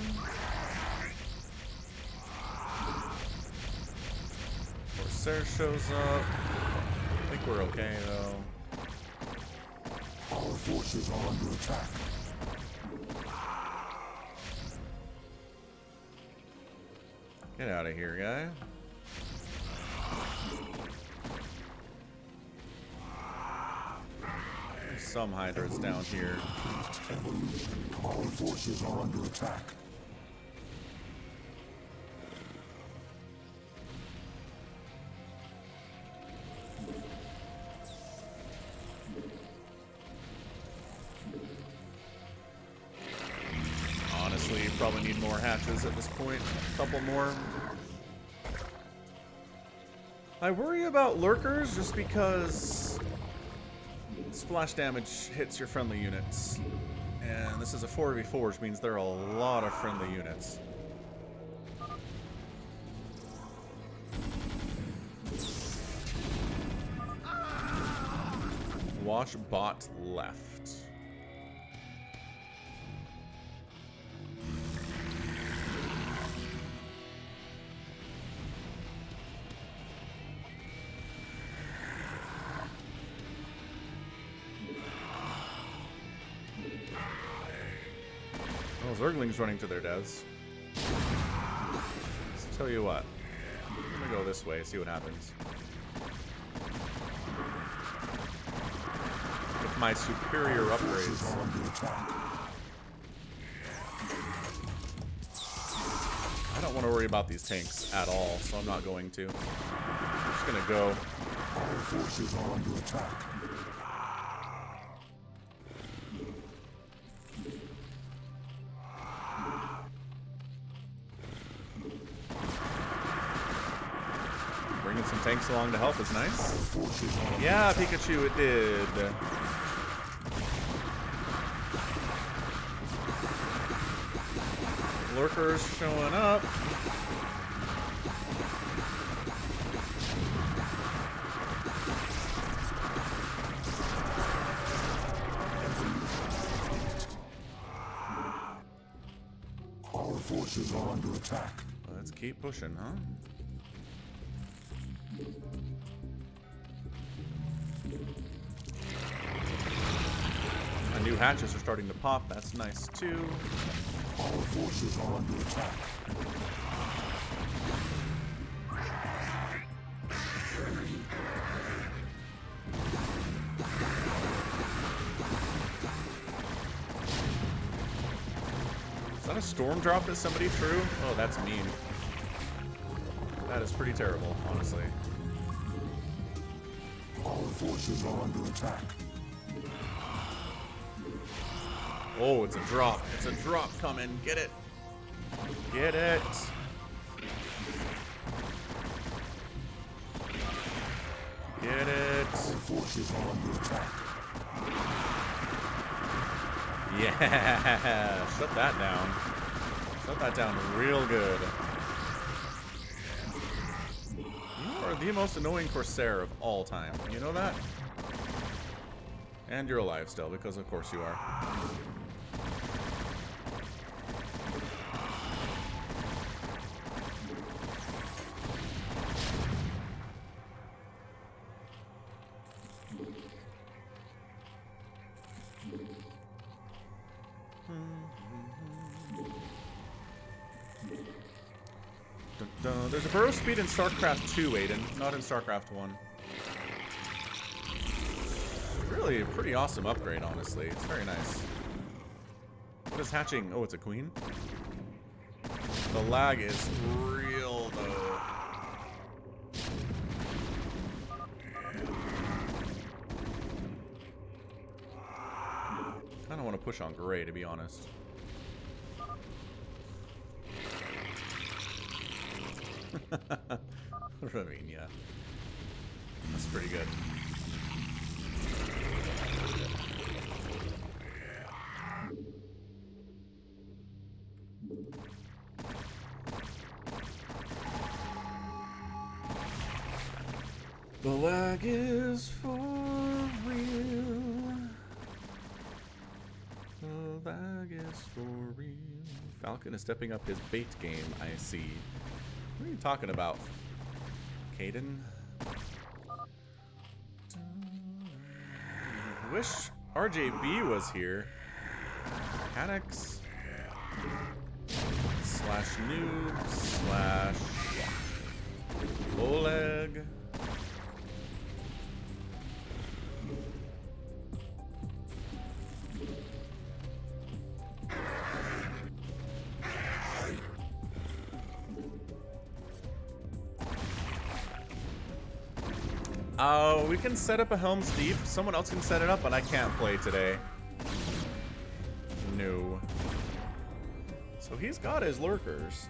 Corsair shows up. I think we're okay though. Our forces are under attack. Get out of here, guy. There's some Hydras down here. Our forces are under attack. Honestly, you probably need more hatches at this point. A couple more. I worry about lurkers just because splash damage hits your friendly units. And this is a 4v4, which means there are a lot of friendly units. Squash bot left. Oh, Zergling's running to their deaths. Let's tell you what. I'm gonna go this way, see what happens. With my superior upgrades. I don't want to worry about these tanks at all, so I'm not going to. I'm just gonna go. Our forces are under attack. Bringing some tanks along to help is nice. Yeah, Pikachu, it did. Lurker's showing up. Our forces are under attack. Let's keep pushing, huh? New hatches are starting to pop. That's nice too. Our forces are under attack. Is that a storm drop that somebody threw? Oh, that's mean. That is pretty terrible, honestly. Our forces are under attack. Oh, it's a drop. It's a drop coming. Get it. Get it. Get it. Our forces are under attack. Yeah. Shut that down. Shut that down real good. You are the most annoying Corsair of all time. You know that? And you're alive still, because of course you are. There's a burrow speed in StarCraft 2, Aiden, not in StarCraft 1. Really a pretty awesome upgrade, honestly. It's very nice. What is hatching? Oh, it's a queen? The lag is real, though. Kinda want to push on gray, to be honest. I mean, yeah. That's pretty good. The lag is for real. The lag is for real. Falcon is stepping up his bait game, I see. What are you talking about, Caden? Wish RJB was here. Mechanics / noob / Oleg. We can set up a Helm's Deep. Someone else can set it up, but I can't play today. No. So he's got his lurkers.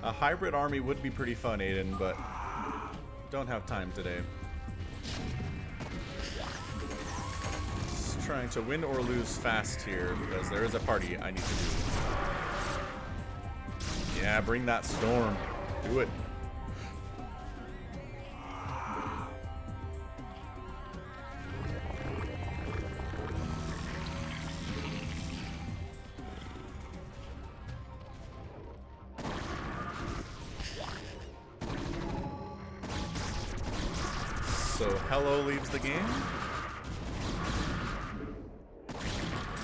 A hybrid army would be pretty fun, Aiden, but don't have time today. Just trying to win or lose fast here because there is a party I need to do. Yeah, bring that storm. Do it. So Hello leaves the game.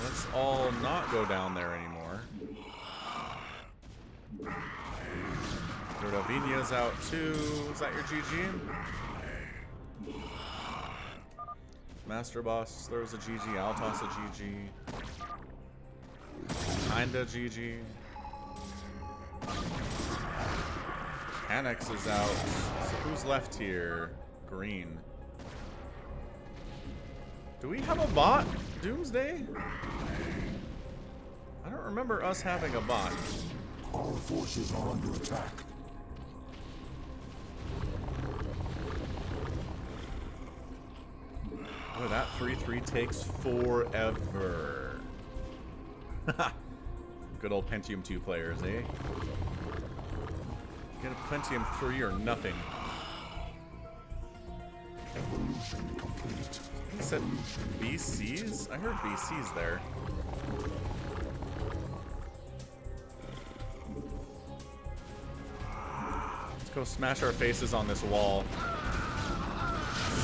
Let's all not go down there anymore. Rodovinia's out too. Is that your GG? Master Boss, there was a GG. Altos a GG. Kinda GG. Annex is out. So who's left here? Green. Do we have a bot? Doomsday? I don't remember us having a bot. Our forces are under attack. Oh, that 3-3 takes forever. Good old Pentium 2 players, eh? Get a Pentium 3 or nothing. Evolution complete. He said BCs? I heard BCs there. Let's go smash our faces on this wall.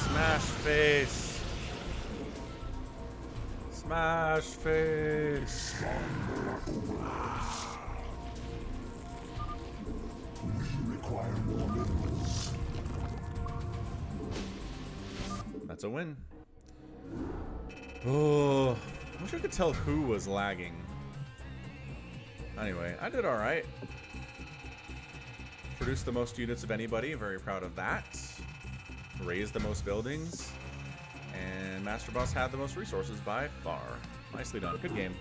Smash face. Smash face. We require more minerals. That's a win. Oh, I wish I could tell who was lagging. Anyway, I did alright. Produced the most units of anybody, very proud of that. Raised the most buildings. And Master Boss had the most resources by far. Nicely done. Good game.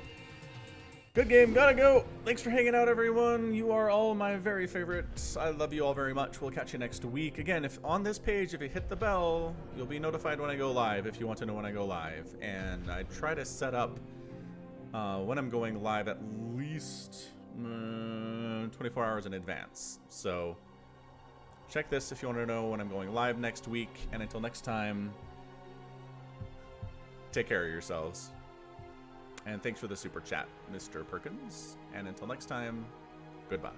Good game. Gotta go. Thanks for hanging out, everyone. You are all my very favorites. I love you all very much. We'll catch you next week. Again, if on this page, if you hit the bell, you'll be notified when I go live if you want to know when I go live. And I try to set up when I'm going live at least 24 hours in advance. So check this if you want to know when I'm going live next week. And until next time, take care of yourselves. And thanks for the super chat, Mr. Perkins. And until next time, goodbye.